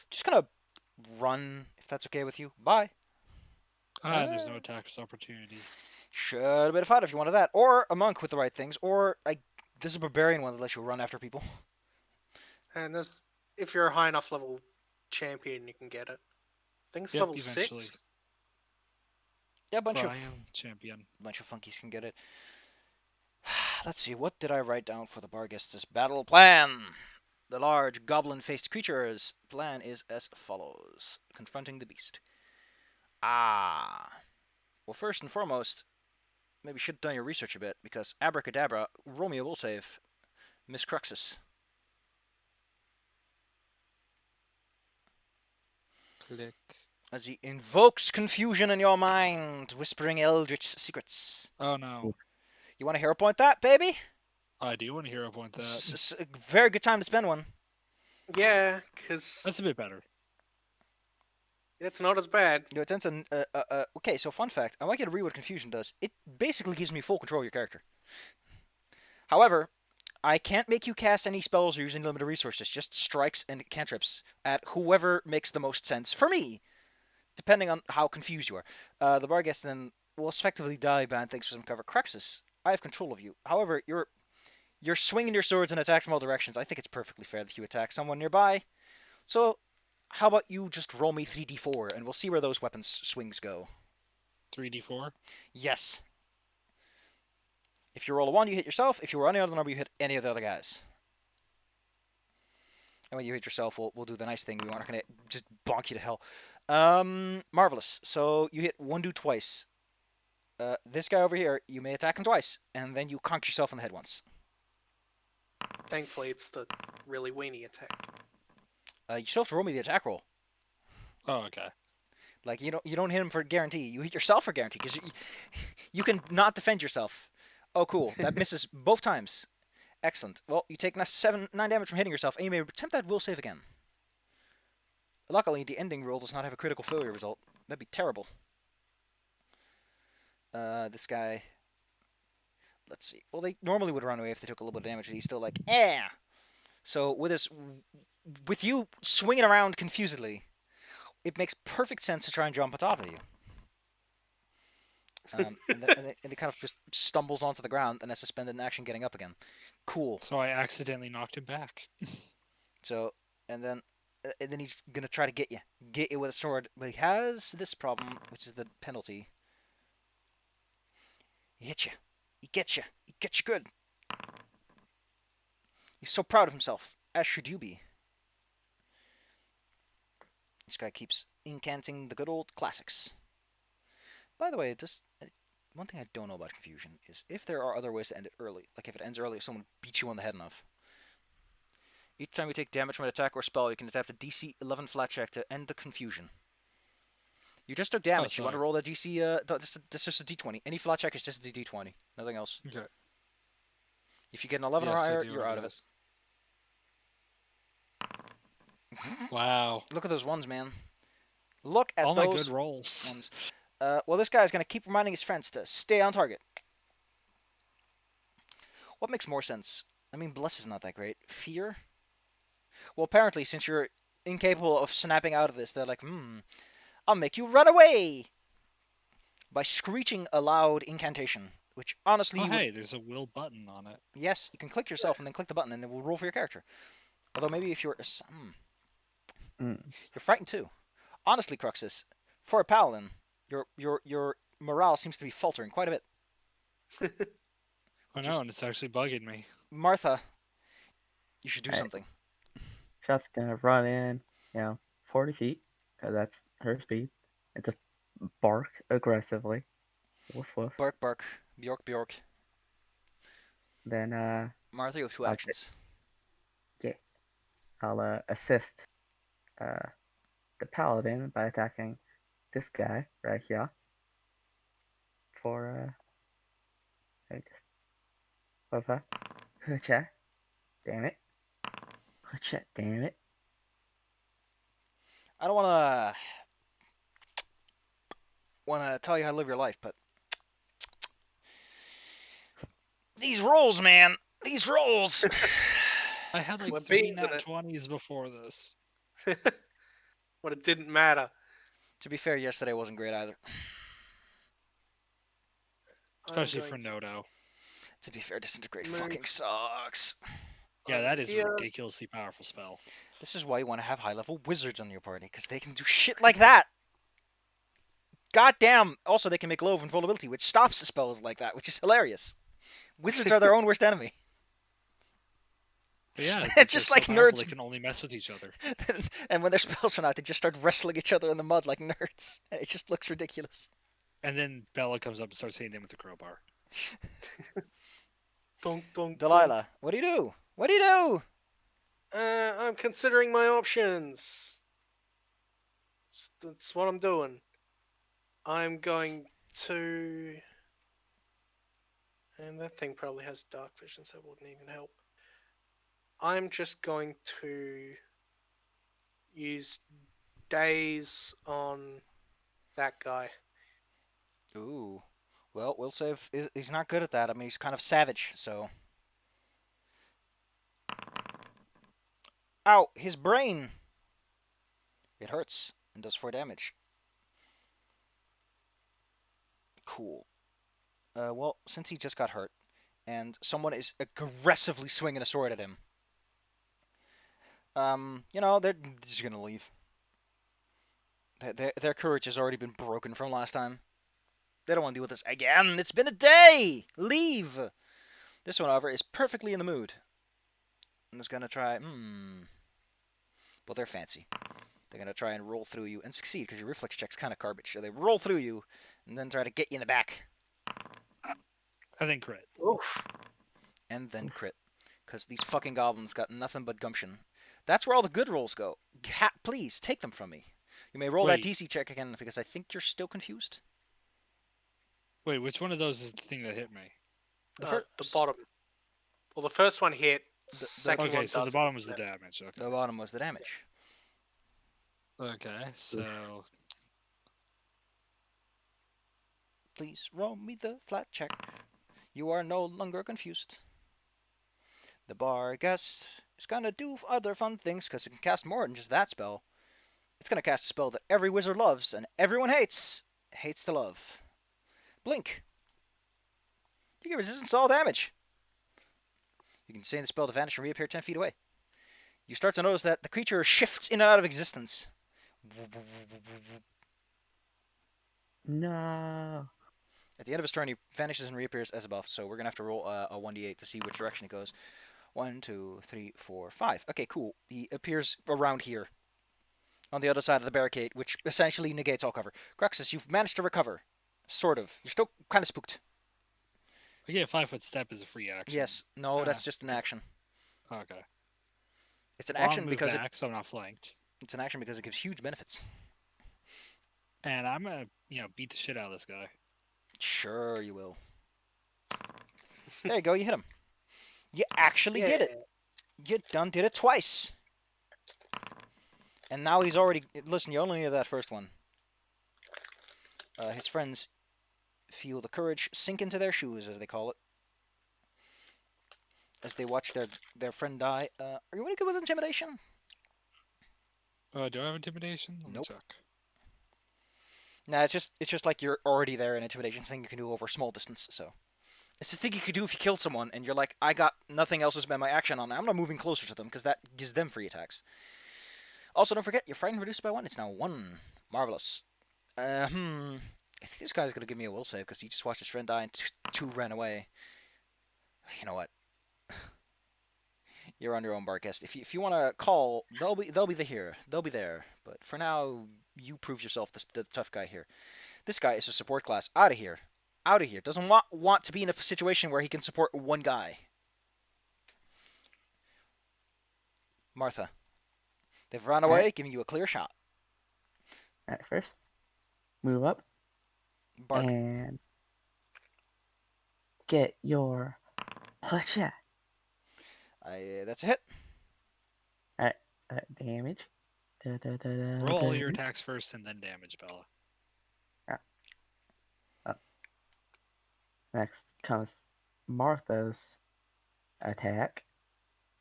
Just gonna run, if that's okay with you. Bye. There's no attacks opportunity. Should have been a fighter if you wanted that. Or a monk with the right things. Or this is a barbarian one that lets you run after people. And there's, if you're a high enough level champion, you can get it. I think it's Yep, level eventually. 6. Yeah, a bunch So of I am champion. funkies can get it. Let's see, what did I write down for the Bargistus battle plan? The large goblin-faced creature's plan is as follows. Confronting the beast. Well, first and foremost, maybe you should have done your research a bit, because abracadabra, Romeo will save Miss Cruxus. Click. As he invokes confusion in your mind, whispering eldritch secrets. Oh no. You want to hero point that, baby? I do want to hero point that. Very good time to spend one. Yeah, because That's a bit better. it's not as bad. You attempt to, okay, so fun fact. I like you to read what Confusion does. It basically gives me full control of your character. However, I can't make you cast any spells or use any limited resources, just strikes and cantrips at whoever makes the most sense for me, depending on how confused you are. The Barghest then will effectively die banned thanks to some cover. Cruxus, I have control of you. However, you're swinging your swords and attack from all directions. I think it's perfectly fair that you attack someone nearby. So, how about you just roll me 3d4 and we'll see where those weapons swings go. 3d4. Yes. If you roll a 1, you hit yourself. If you roll any other number, you hit any of the other guys. And when you hit yourself, we'll do the nice thing. We aren't going to just bonk you to hell. Marvelous. So you hit 1 dude twice. This guy over here, you may attack him twice, and then you conk yourself in the head once. Thankfully, it's the really weenie attack. You still have to roll me the attack roll. Oh, okay. Like you don't hit him for guarantee. You hit yourself for guarantee because you can not defend yourself. Oh, cool. That misses both times. Excellent. Well, you take 9 damage from hitting yourself, and you may attempt that will save again. Luckily, the ending roll does not have a critical failure result. That'd be terrible. This guy. Let's see. Well, they normally would run away if they took a little bit of damage, and he's still like, eh. So with you swinging around confusedly, it makes perfect sense to try and jump on top of you. And it kind of just stumbles onto the ground and has to spend an action getting up again. Cool. So I accidentally knocked him back. So, and then he's gonna try to get you with a sword, but he has this problem, which is the penalty. He hits you, he gets you good. He's so proud of himself, as should you be. This guy keeps incanting the good old classics. By the way, one thing I don't know about Confusion is if there are other ways to end it early. Like if it ends early, if someone beats you on the head enough. Each time you take damage from an attack or spell, you can attempt a DC 11 flat check to end the confusion. You just took damage. You want to roll that DC? This is just a D20. Any flat check is just a D20. Nothing else. Okay. If you get an 11 or higher, you're out of it. Wow. Look at those ones, man. Look at all those my good rolls. ones. Well, this guy's going to keep reminding his friends to stay on target. What makes more sense? I mean, Bless is not that great. Fear? Well, apparently, since you're incapable of snapping out of this, they're like, I'll make you run away! By screeching a loud incantation, which honestly... hey, there's a will button on it. Yes, you can click yourself and then click the button and it will roll for your character. Although maybe if you're... You're frightened too. Honestly, Cruxus, for a paladin, your morale seems to be faltering quite a bit. I know, and it's actually bugging me. Martha, you should do something. Just gonna run in, 40 feet, because that's her speed, and just bark aggressively. Woof woof. Bark, bark. Bjork, Bjork. Then, Martha, you have 2 actions. I'll assist the paladin by attacking this guy right here. For, Hoocha. Damn it. Hoocha, damn it. I don't wanna tell you how to live your life, but these rolls, man, these rolls. I had like We're 3 beans in nat it. 20s before this. But it didn't matter. To be fair, yesterday wasn't great either. Especially for Nodo. To be fair, Disintegrate Move. fucking sucks. Yeah, that is a Yeah. ridiculously powerful spell. This is why you want to have high-level wizards on your party, because they can do shit like that. God damn. Also, they can make low invulnerability, which stops spells like that, which is hilarious. Wizards are their own worst enemy. But yeah, It's just like powerful, nerds. They can only mess with each other. And when their spells run out, they just start wrestling each other in the mud like nerds. It just looks ridiculous. And then Bella comes up and starts hitting them with a crowbar. Dunk, dunk, Delilah, what do you do? What do you do? I'm considering my options. That's what I'm doing. I'm going to... And that thing probably has dark vision, so it wouldn't even help. I'm just going to use daze on that guy. Ooh. Well, we'll say if he's not good at that. I mean, he's kind of savage, so. Ow! His brain! It hurts and does 4 damage. Cool. Well, since he just got hurt, and someone is aggressively swinging a sword at him, they're just gonna leave. Their courage has already been broken from last time. They don't want to deal with this again. It's been a day! Leave! This one, however, is perfectly in the mood. And is gonna try, Well, they're fancy. They're gonna try and roll through you and succeed, because your reflex check's kind of garbage. So they roll through you, and then try to get you in the back. I think crit. Oof. And then crit. Because these fucking goblins got nothing but gumption. That's where all the good rolls go. Please, take them from me. You may roll that Wait. DC check again, because I think you're still confused. Wait, which one of those is the thing that hit me? The bottom. Well, the first one hit. Second Okay, one so the doesn't. bottom was the damage. Okay. The bottom was the damage. Okay, so Please roll me the flat check. You are no longer confused. The bar guest is gonna do other fun things because it can cast more than just that spell. It's gonna cast a spell that every wizard loves and everyone hates to love. Blink. You get resistance to all damage. You can sustain the spell to vanish and reappear 10 feet away. You start to notice that the creature shifts in and out of existence. No. At the end of his turn, he vanishes and reappears as above. So we're gonna have to roll a 1d8 to see which direction it goes. 1, 2, 3, 4, 5. Okay, cool. He appears around here, on the other side of the barricade, which essentially negates all cover. Cruxus, you've managed to recover, sort of. You're still kind of spooked. I get a 5-foot step as a free action. Yes. No, that's just an action. Okay. It's an Well, action I'll move because back, so I'm not flanked. it's an action because it gives huge benefits. And I'm gonna, beat the shit out of this guy. Sure, you will. There you go. You hit him. You actually did it. You done did it twice. And now he's already... Listen, you only need that first one. His friends feel the courage sink into their shoes, as they call it. As they watch their friend die. Are you really good with intimidation? Do I have intimidation? Let me Nope. check. Nah, it's just like you're already there in intimidation. Thing you can do over a small distance. So it's the thing you could do if you killed someone and you're like, I got nothing else to spend my action on. I'm not moving closer to them because that gives them free attacks. Also, don't forget, your frightened reduced by 1. It's now 1. Marvelous. I think this guy's gonna give me a will save because he just watched his friend die and 2 ran away. You know what? You're on your own, Barkest. If you want to call, they'll be here. They'll be there. But for now, you prove yourself the tough guy here. This guy is a support class. Out of here. Out of here. Doesn't want to be in a situation where he can support one guy. Martha. They've run away, Alright. giving you a clear shot. At first, move up Bark. and get your shot. That's a hit. Damage. Roll all your attacks first and then damage, Bella. Next comes Martha's attack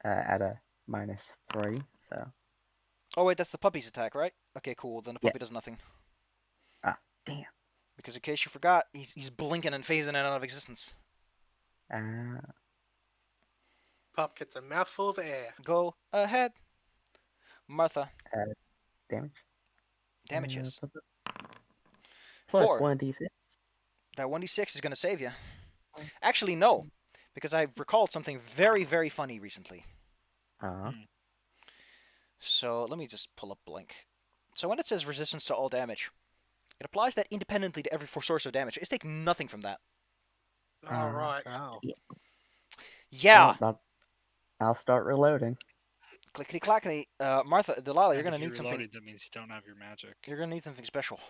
at a -3. So Oh wait, that's the puppy's attack, right? Okay, cool. Then the Yeah. puppy does nothing. damn. Because in case you forgot, he's blinking and phasing in and out of existence. Pup gets a mouthful of air. Go ahead, Martha. Damage. Damages. Plus 4. 1d6. That 1d6 is gonna save you. Actually, no, because I've recalled something very, very funny recently. So let me just pull up blank. So when it says resistance to all damage, it applies that independently to every source of damage. It's taking nothing from that. All right. Wow. Yeah. Well, I'll start reloading. Clickety clackety. Martha, Delilah, you're And gonna if you need something. reloaded, that means you don't have your magic. You're gonna need something special.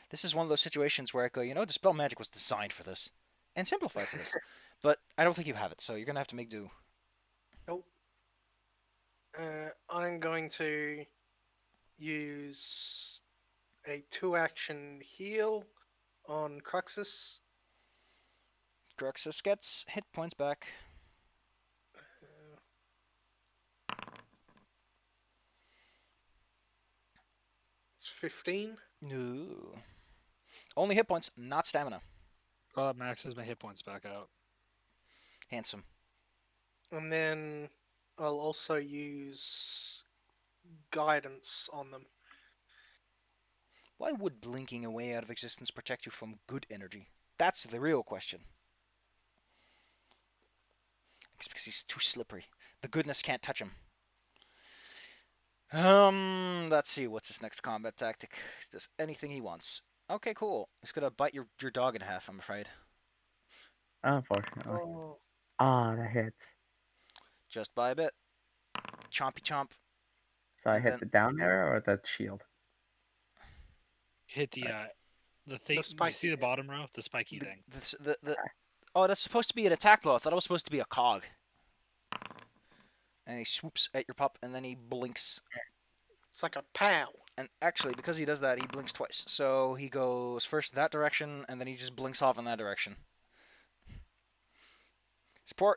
This is one of those situations where I go, dispel magic was designed for this. and simplify for this. But I don't think you have it, so you're gonna have to make do. Nope. I'm going to use a 2-action heal on Cruxus. Cruxus gets hit points back. Uh, it's 15. No. Only hit points, not stamina. Well, that maxes my hit points back out. Handsome. And then I'll also use guidance on them. Why would blinking away out of existence protect you from good energy? That's the real question. It's because he's too slippery. The goodness can't touch him. Let's see. What's his next combat tactic? Does anything he wants. Okay, cool. He's gonna bite your dog in half, I'm afraid. Unfortunately. Oh, That hits. Just by a bit. Chompy chomp. So I And hit then- the down arrow or the shield? Hit the thing. You spiky see the thing. bottom row, the spiky thing. Oh, that's supposed to be an attack blow. I thought it was supposed to be a cog. And he swoops at your pup, and then he blinks. it's like a pow. And actually, because he does that, he blinks twice. So he goes first that direction, and then he just blinks off in that direction.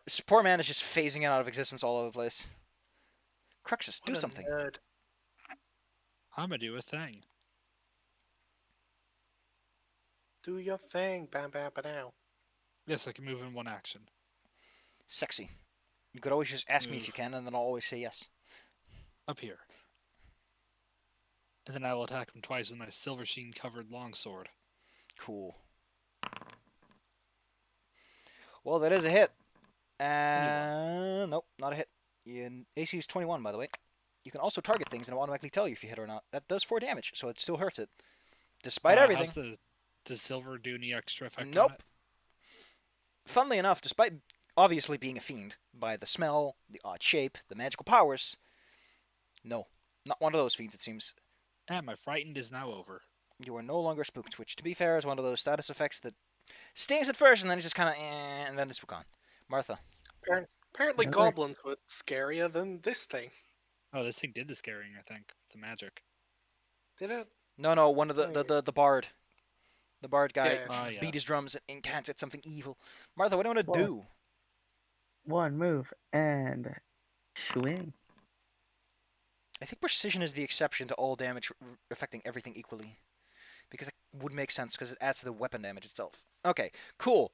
This poor man is just phasing out of existence all over the place. Cruxus, do What a something. nerd. I'm gonna do a thing. Do your thing, bam bam now. Yes, I can move in one action. Sexy. You could always just ask me if Move. you can, and then I'll always say yes. Up here. And then I will attack him twice with my silver sheen covered longsword. Cool. Well, that is a hit. Nope, not a hit. AC is 21, by the way. You can also target things, and it will automatically tell you if you hit or not. That does 4 damage, so it still hurts it. Despite everything. Does silver do any extra effect Nope. on it? Funnily enough, despite obviously being a fiend, by the smell, the odd shape, the magical powers, no. Not one of those fiends, it seems. And my frightened is now over. You are no longer spooked, which, to be fair, is one of those status effects that stings at first, and then it's just kind of and then it's gone. Martha. Apparently, Really? goblins were scarier than this thing. Oh, this thing did the scaring, I think. The magic. Did it? No, one of Oh, yeah. the bard. The bard guy Yeah. Oh, beat his yes. drums and incanted something evil. Martha, what do you want to Well- do? One move and swing. I think precision is the exception to all damage affecting everything equally. Because it would make sense, because it adds to the weapon damage itself. Okay, cool.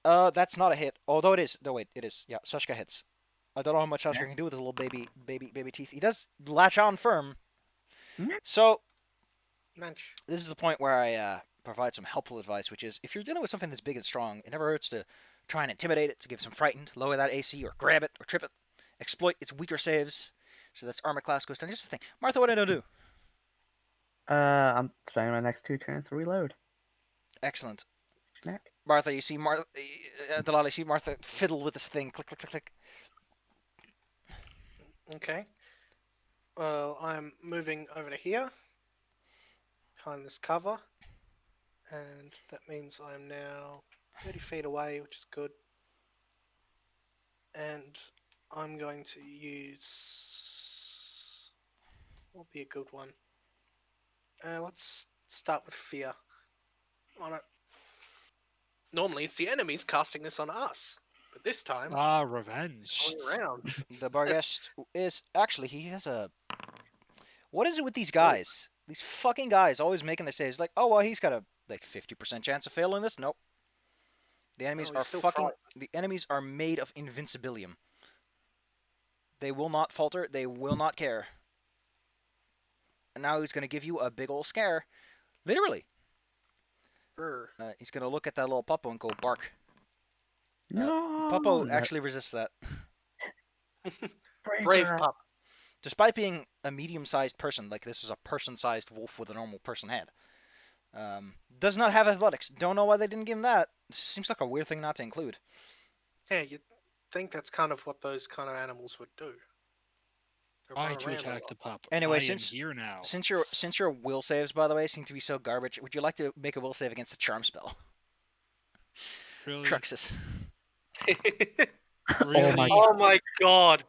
That's not a hit. Although it is. No, wait, it is. Yeah, Sushka hits. I don't know how much Sushka can do with his little baby teeth. He does latch on firm. Yeah. So, Manch. this is the point where I provide some helpful advice, which is, if you're dealing with something that's big and strong, it never hurts to try and intimidate it, to give some frightened, lower that AC, or grab it, or trip it, exploit its weaker saves, so that's armor class goes down. Just the thing. Martha, what did I do? I'm spending my next 2 turns to reload. Excellent. Snack. Martha, you see Delali, you see Martha fiddle with this thing. Click, click, click, click. Okay. Well, I'm moving over to here, behind this cover, and that means I'm now 30 feet away, which is good. And I'm going to use... What would be a good one? Let's start with fear. On it. Normally, it's the enemies casting this on us, but this time, Ah, revenge. going around. The Barghest is actually he has a. What is it with these guys? These fucking guys always making their saves like, oh well, he's got a like 50% chance of failing this. Nope. The enemies he's are still fucking. frightened. The enemies are made of invincibilium. They will not falter. They will not care. And now he's gonna give you a big old scare, literally. Brr. He's gonna look at that little puppo and go bark. No. Puppo that actually resists that. Brave girl. pup. Despite being a medium-sized person, like this is a person-sized wolf with a normal person head, does not have athletics. Don't know why they didn't give him that. Seems like a weird thing not to include. Yeah, you'd think that's kind of what those kind of animals would do. They Try run to around a attack lot. the pup. Anyway, I since- am here now. Since your will saves, by the way, seem to be so garbage, would you like to make a will save against the charm spell? Really? Cruxus. Really? my Oh my god.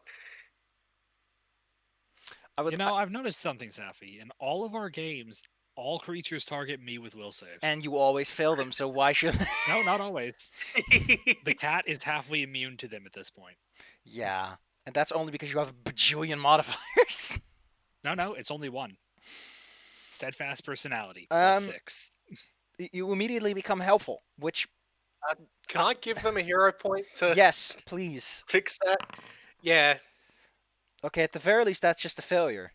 I would, You know, I've noticed something, Safi. In all of our games, all creatures target me with will saves. and you always fail them, so why should they? No, not always. The cat is halfway immune to them at this point. Yeah, and that's only because you have a bajillion modifiers. No, it's only one. Steadfast personality plus Um, 6. You immediately become helpful, which Can I give them a hero point to yes, please. fix that? Yeah, Okay, at the very least, that's just a failure.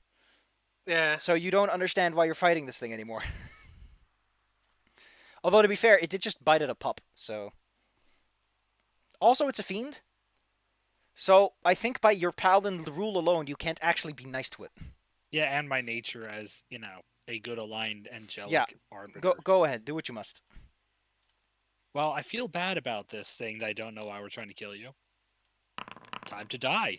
yeah. So you don't understand why you're fighting this thing anymore. Although to be fair, it did just bite at a pup, so. Also, it's a fiend. So I think by your paladin rule alone, you can't actually be nice to it. Yeah, and my nature as, a good aligned angelic Yeah, arbiter. Go ahead, do what you must. Well, I feel bad about this thing that I don't know why we're trying to kill you. Time to die.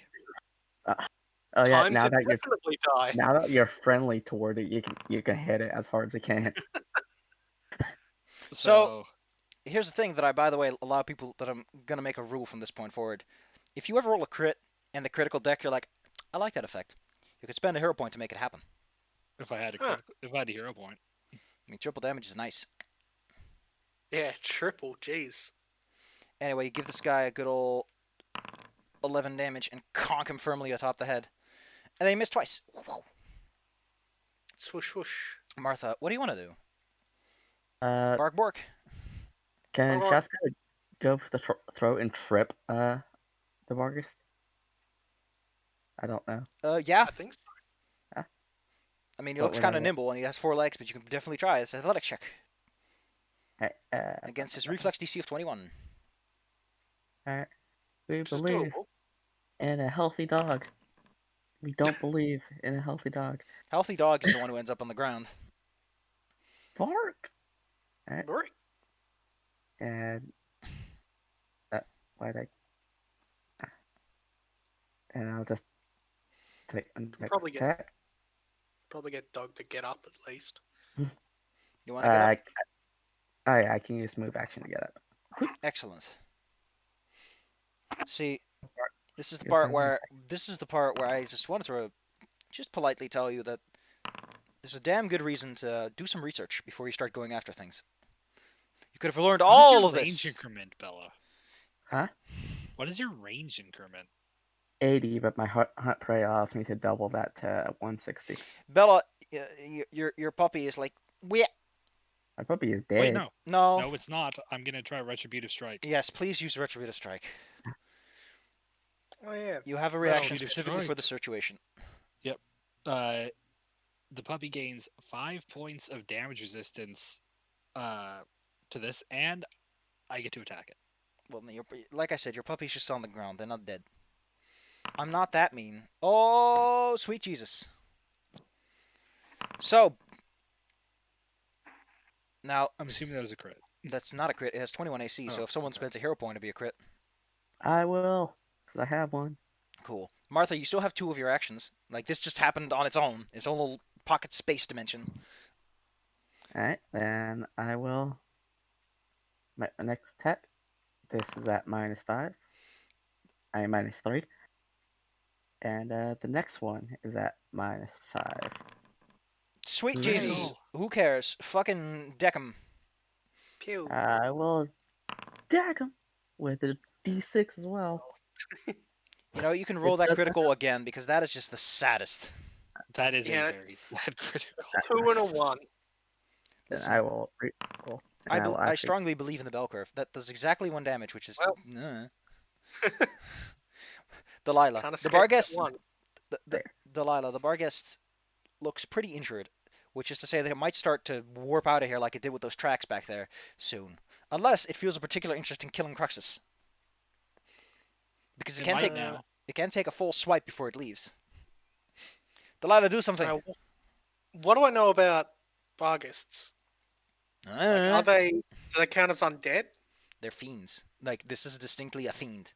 Oh yeah, Time to definitely die. now that you're friendly toward it, you can hit it as hard as you can. So here's the thing that I, by the way, allow people that I'm gonna make a rule from this point forward. If you ever roll a crit and the critical deck, you're like, I like that effect. You could spend a hero point to make it happen. if I had a Huh. if I had a hero point. I mean, triple damage is nice. Yeah, triple, jeez. Anyway, you give this guy a good old 11 damage and conk him firmly atop the head. And then he missed twice. Whoa. Swoosh, swoosh. Martha, what do you want to do? Uh, Bork? can Alright. Shaska go for the throat and trip the Vargas? I don't know. Yeah. I think so. I mean, he What looks would kind I of nimble and he has 4 legs, but you can definitely try it. It's an athletic check Alright, against his reflex DC of 21. Alright. We Which is believe doable. in a healthy dog. We don't believe in a healthy dog. Healthy dog is the one who ends up on the ground. Bark! Alright, Right. and why did I? And I'll just take a next probably get- attack. Probably get Doug to get up at least. You want to get up? Oh yeah, I can use move action to get up. Excellent. See, this is the Yes, part I where I just wanted to just politely tell you that there's a damn good reason to do some research before you start going after things. You could have learned What is all your of range this. increment, Bella? Huh? What is your range increment? 80, but my hunt prey allows me to double that to 160. Bella, your puppy is like, we My puppy is dead. Wait, no. no. No, it's not. I'm going to try Retributive Strike. Yes, please use Retributive Strike. Oh yeah. You have a Well, reaction Retributive specifically for Strike. the situation. The puppy gains 5 points of damage resistance to this, and I get to attack it. Well, like I said, your puppy's just on the ground. They're not dead. I'm not that mean. Oh, sweet Jesus. So, now, I'm assuming that was a crit. that's not a crit. It has 21 AC, so Oh, if someone okay. spends a hero point, it'd be a crit. I will, because I have one. Cool. Martha, you still have 2 of your actions. Like, this just happened on its own little pocket space dimension. Alright, then I will make the next attack. This is at -5. I am -3. And the next one is at -5. Sweet Nice. Jesus. Who cares? Fucking deck 'em. Pew. I will dag him with a d6 as well. You know, you can roll It that doesn't- critical again, because that is just the saddest. That is Yeah. a very bad critical. 2 and a 1. Then Listen, I will re-roll. And will I actually strongly believe in the bell curve. That does exactly 1 damage, which is... Well. Delilah. Kind of The scared that Barghest... one. Delilah, the Barghest looks pretty injured, which is to say that it might start to warp out of here like it did with those tracks back there soon. Unless it feels a particular interest in killing Cruxus. Because it It can might take now. it can take a full swipe before it leaves. Delilah, do something. What do I know about Barghists? Like, do they count as undead? They're fiends. Like, this is distinctly a fiend.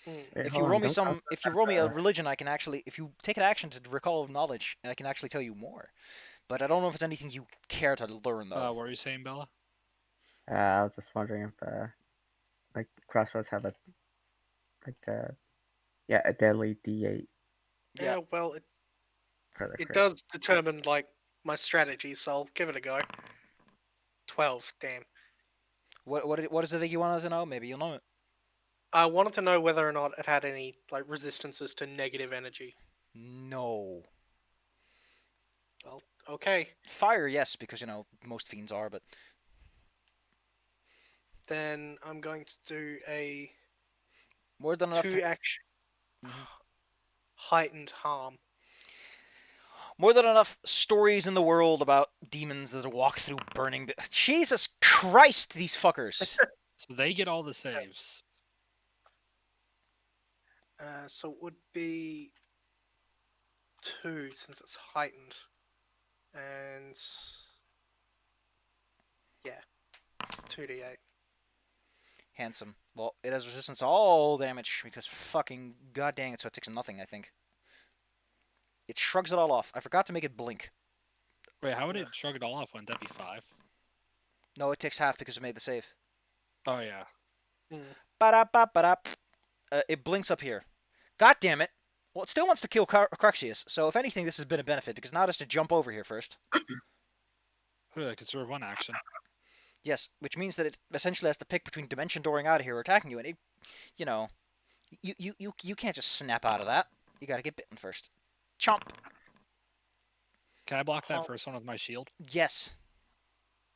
Wait, If hold you on, roll me don't some, count if you roll me a religion, I can actually, if you take an action to recall knowledge, I can actually tell you more. But I don't know if it's anything you care to learn though. What were you saying, Bella? I was just wondering if like crossbows have a a deadly D8 Yeah. Well, for the it crit. does determine like my strategy, so I'll give it a go. 12. Damn. What is it that you want us to know? Maybe you'll know it. I wanted to know whether or not it had any like resistances to negative energy. No. Well, okay. Fire, yes, because most fiends are, but Then I'm going to do a more than enough. 2 action Mhm. heightened harm. More than enough stories in the world about demons that walk through burning. Jesus Christ, these fuckers. So they get all the saves. So it would be 2 since it's heightened, and yeah, 2d8. Handsome. Well, it has resistance to all damage because fucking god dang it, so it takes nothing, I think. It shrugs it all off. I forgot to make it blink. Wait, how would Ugh. it shrug it all off? Wouldn't that be 5? No, it takes half because it made the save. Oh, yeah. Ba-da-ba-ba-da. It blinks up here. God damn it. Well, it still wants to kill Cruxius, so if anything, this has been a benefit because now it has to jump over here first. Ooh, I could serve 1 action. Yes, which means that it essentially has to pick between dimension dooring out of here or attacking you, and it, you can't just snap out of that. You gotta get bitten first. Chomp. Can I block that Oh. first one with my shield? Yes.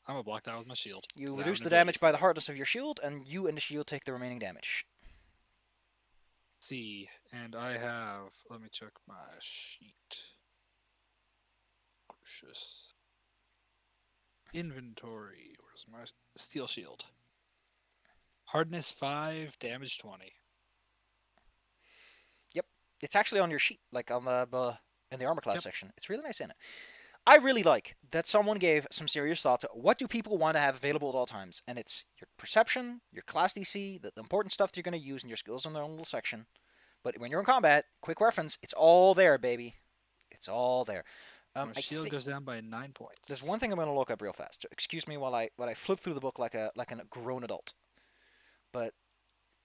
I'm gonna block that with my shield. You 'cause I have reduce an the ability damage for by the it. hardness of your shield, and you and the shield take the remaining damage. See, and I have. Let me check my sheet. Crucius. Inventory. Where's my steel shield? Hardness 5, damage 20. It's actually on your sheet, like on the in the armor class Yep. section. It's really nice in it. I really like that someone gave some serious thought to what do people want to have available at all times, and it's your perception, your class DC, the important stuff that you're going to use, and your skills in their own little section. But when you're in combat, quick reference, it's all there, baby. It's all there. My I shield think goes down by 9 points. there's one thing I'm going to look up real fast. So excuse me while I flip through the book like a grown adult. But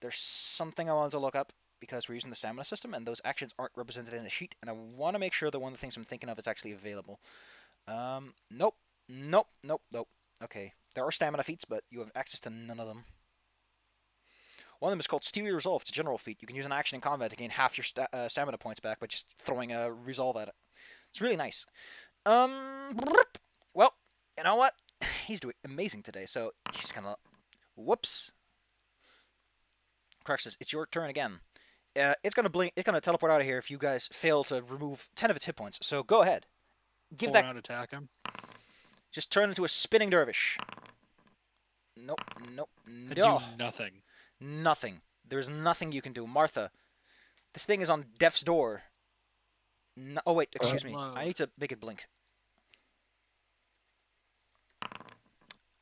there's something I wanted to look up because we're using the stamina system, and those actions aren't represented in the sheet, and I want to make sure that one of the things I'm thinking of is actually available. Nope. Okay, there are stamina feats, but you have access to none of them. One of them is called Steal Your Resolve. It's a general feat. You can use an action in combat to gain half your stamina points back by just throwing a resolve at it. It's really nice. Well, you know what? He's doing amazing today, so he's gonna... Whoops. Cruxus, it's your turn again. It's gonna blink. It's gonna teleport out of here if you guys fail to remove 10 of its hit points. So go ahead. Give Full that. round attack him. Just turn into a spinning dervish. Nope. And No. do nothing. Nothing. There's nothing you can do. Martha, this thing is on death's door. No, oh, wait. Excuse me. Reload. I need to make it blink.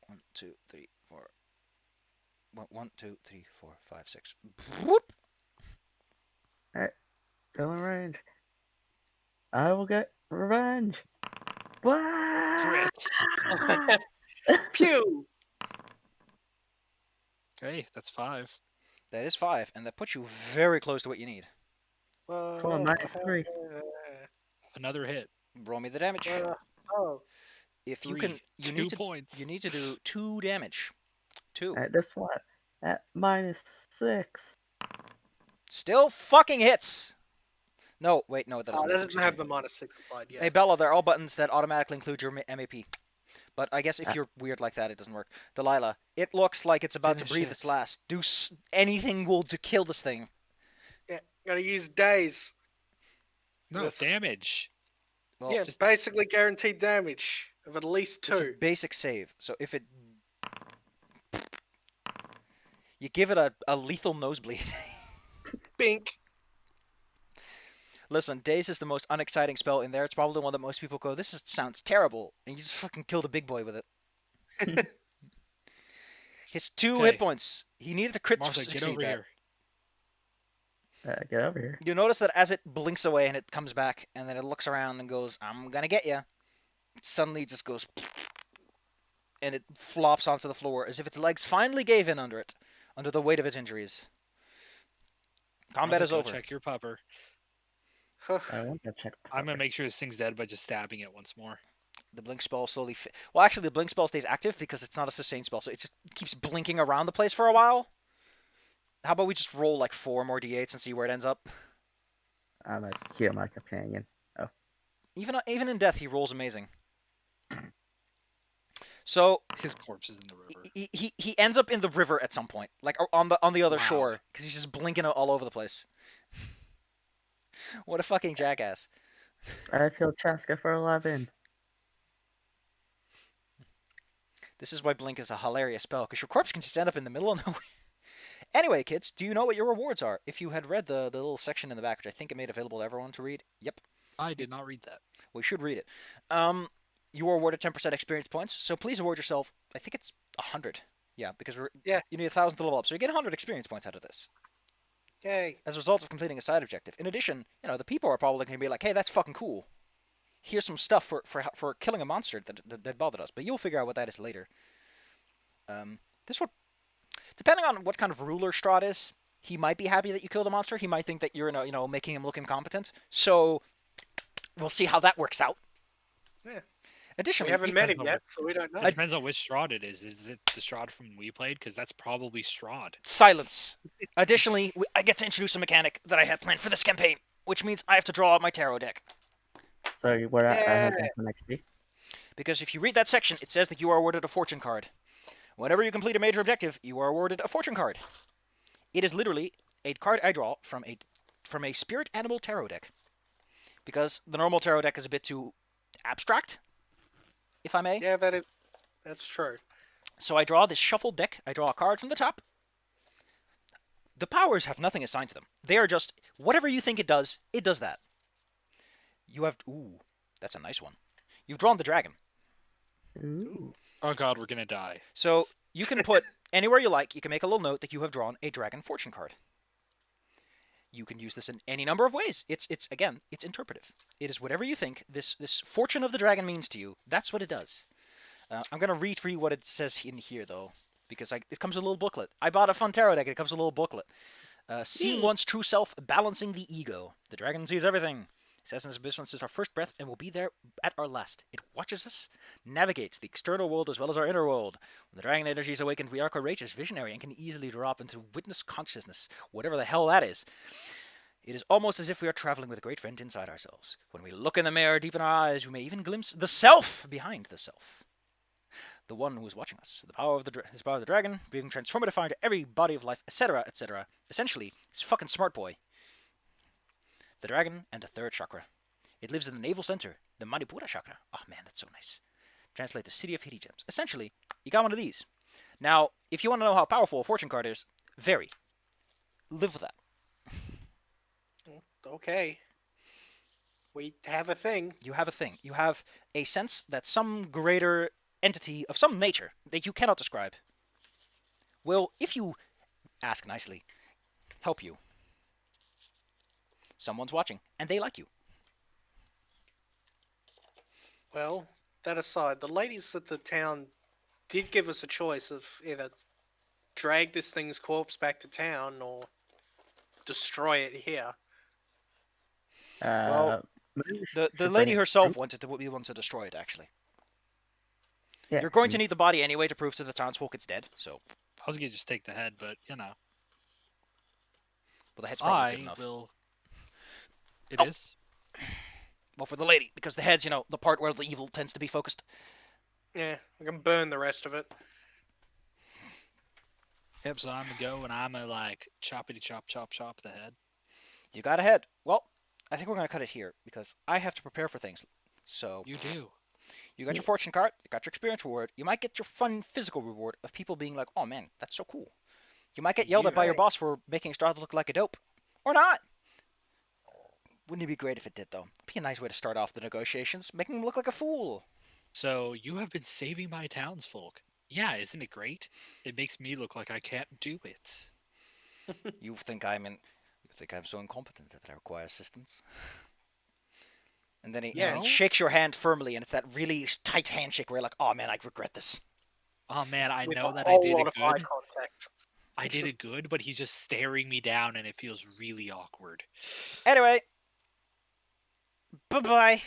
1, 2, 3, 4. 1, 2, 3, 4, 5, 6. Whoop! Go in range. I will get revenge. Wah! Crits. Pew! Okay, that's 5. That is 5, and that puts you very close to what you need. Come on, -3. Another hit. Roll me the damage. Oh, If you 3. can, you 2 need to. points. You need to do 2 damage. 2. At this one, at -6. Still fucking hits. No, wait, no, that that doesn't. doesn't Excuse have me. the -6 applied yet. Hey Bella, they're all buttons that automatically include your MAP. But I guess if Ah. you're weird like that, it doesn't work. Delilah, it looks like it's about to Finish breathe its it. last. Do anything will to kill this thing. Yeah, gotta use days. No, Yes. damage. Well, Yeah, just- basically guaranteed damage of at least it's a 2. basic save. So if it, you give it a lethal nosebleed. Bink. Listen, Daze is the most unexciting spell in there. It's probably the one that most people go, sounds terrible. And you just fucking kill the big boy with it. His 2 Okay. hit points. He needed to crit Martha, succeed get over that. here. Get over here. You notice that as it blinks away and it comes back, and then it looks around and goes, I'm gonna get you. It suddenly just goes, and it flops onto the floor as if its legs finally gave in under it. under the weight of its injuries. Combat Arthur, is go over. check your pupper. I want to check. I'm gonna make sure this thing's dead by just stabbing it once more. The blink spell slowly. Well, actually, the blink spell stays active because it's not a sustained spell, so it just keeps blinking around the place for a while. How about we just roll like 4 more d8s and see where it ends up? I'm gonna heal my companion. Even in death, he rolls amazing. So His corpse is in the river. he ends up in the river at some point, like on the other Wow. shore, because he's just blinking all over the place. What a fucking jackass! I killed Chaska for 11. This is why blink is a hilarious spell, because your corpse can just end up in the middle of nowhere. Anyway, kids, do you know what your rewards are? If you had read the little section in the back, which I think it made available to everyone to read. Yep. I did not read that. We should read it. You are awarded 10% experience points, so please award yourself. I think it's 100. Yeah, because Yeah. you need 1,000 to level up, so you get 100 experience points out of this Yay. as a result of completing a side objective. In addition, the people are probably going to be like, "Hey, that's fucking cool. Here's some stuff for killing a monster that bothered us." But you'll figure out what that is later. This would, depending on what kind of ruler Strahd is, he might be happy that you killed a monster. He might think that you're making him look incompetent. So we'll see how that works out. Yeah. Additionally, We haven't met him depends on yet, so we don't know. It depends on which Strahd it is. Is it the Strahd from We Played? Because that's probably Strahd. Silence. Additionally, I get to introduce a mechanic that I had planned for this campaign, which means I have to draw out my tarot deck. So we're at Yeah. 100 for next week. Because if you read that section, it says that you are awarded a fortune card. Whenever you complete a major objective, you are awarded a fortune card. It is literally a card I draw from a spirit animal tarot deck. Because the normal tarot deck is a bit too abstract, if I may. Yeah, that's true. So I draw this shuffled deck. I draw a card from the top. The powers have nothing assigned to them. They are just whatever you think it does that. You have that's a nice one. You've drawn the dragon. Ooh. Oh god, we're gonna die. So you can put anywhere you like. You can make a little note that you have drawn a dragon fortune card. You can use this in any number of ways. It's interpretive. It is whatever you think this fortune of the dragon means to you. That's what it does. I'm gonna read for you what it says in here though, because it comes with a little booklet. I bought a fun tarot deck. It comes with a little booklet. Seeing one's true self, balancing the ego. The dragon sees everything. It says in this abyss since our first breath and will be there at our last. It watches us, navigates the external world as well as our inner world. When the dragon energy is awakened, we are courageous, visionary, and can easily drop into witness consciousness, whatever the hell that is. It is almost as if we are traveling with a great friend inside ourselves. When we look in the mirror deep in our eyes, we may even glimpse the self behind the self. The one who is watching us. The power of the dragon, breathing transformative fire into every body of life, etc., etc. Essentially, it's fucking smart boy. The dragon and the third chakra. It lives in the navel center, the Manipura chakra. Oh man, that's so nice. Translate the city of hidden gems. Essentially, you got one of these. Now, if you want to know how powerful a fortune card is, very. Live with that. Okay. We have a thing. You have a thing. You have a sense that some greater entity of some nature that you cannot describe will, if you ask nicely, help you. Someone's watching, and they like you. Well, that aside, the ladies at the town did give us a choice of either drag this thing's corpse back to town or destroy it here. Well, maybe we The should lady bring herself fruit. wanted to destroy it, actually. Yeah, You're going to need the body anyway to prove to the townsfolk it's dead, so... I was gonna just take the head, but Well, the head's probably good I enough. will. It Oh. is. Well, for the lady, because the head's, the part where the evil tends to be focused. Yeah, we can burn the rest of it. Yep. So I'm gonna go and I'm gonna choppity chop the head. You got a head. Well, I think we're going to cut it here, because I have to prepare for things. So, You do. you got your fortune card, you got your experience reward, you might get your fun physical reward of people being like, oh man, that's so cool. You might get yelled at by your Right. boss for making Strahd look like a dope. Or not. Wouldn't it be great if it did, though? It'd be a nice way to start off the negotiations, making him look like a fool. So you have been saving my townsfolk. Yeah, isn't it great? It makes me look like I can't do it. You think I'm so incompetent that I require assistance? And then he Yeah. shakes your hand firmly, and it's that really tight handshake where you're like, oh man, I regret this. Oh man, I With know a that I whole did lot it of eye good. contact. I did it good, but he's just staring me down, and it feels really awkward. Anyway, bye bye.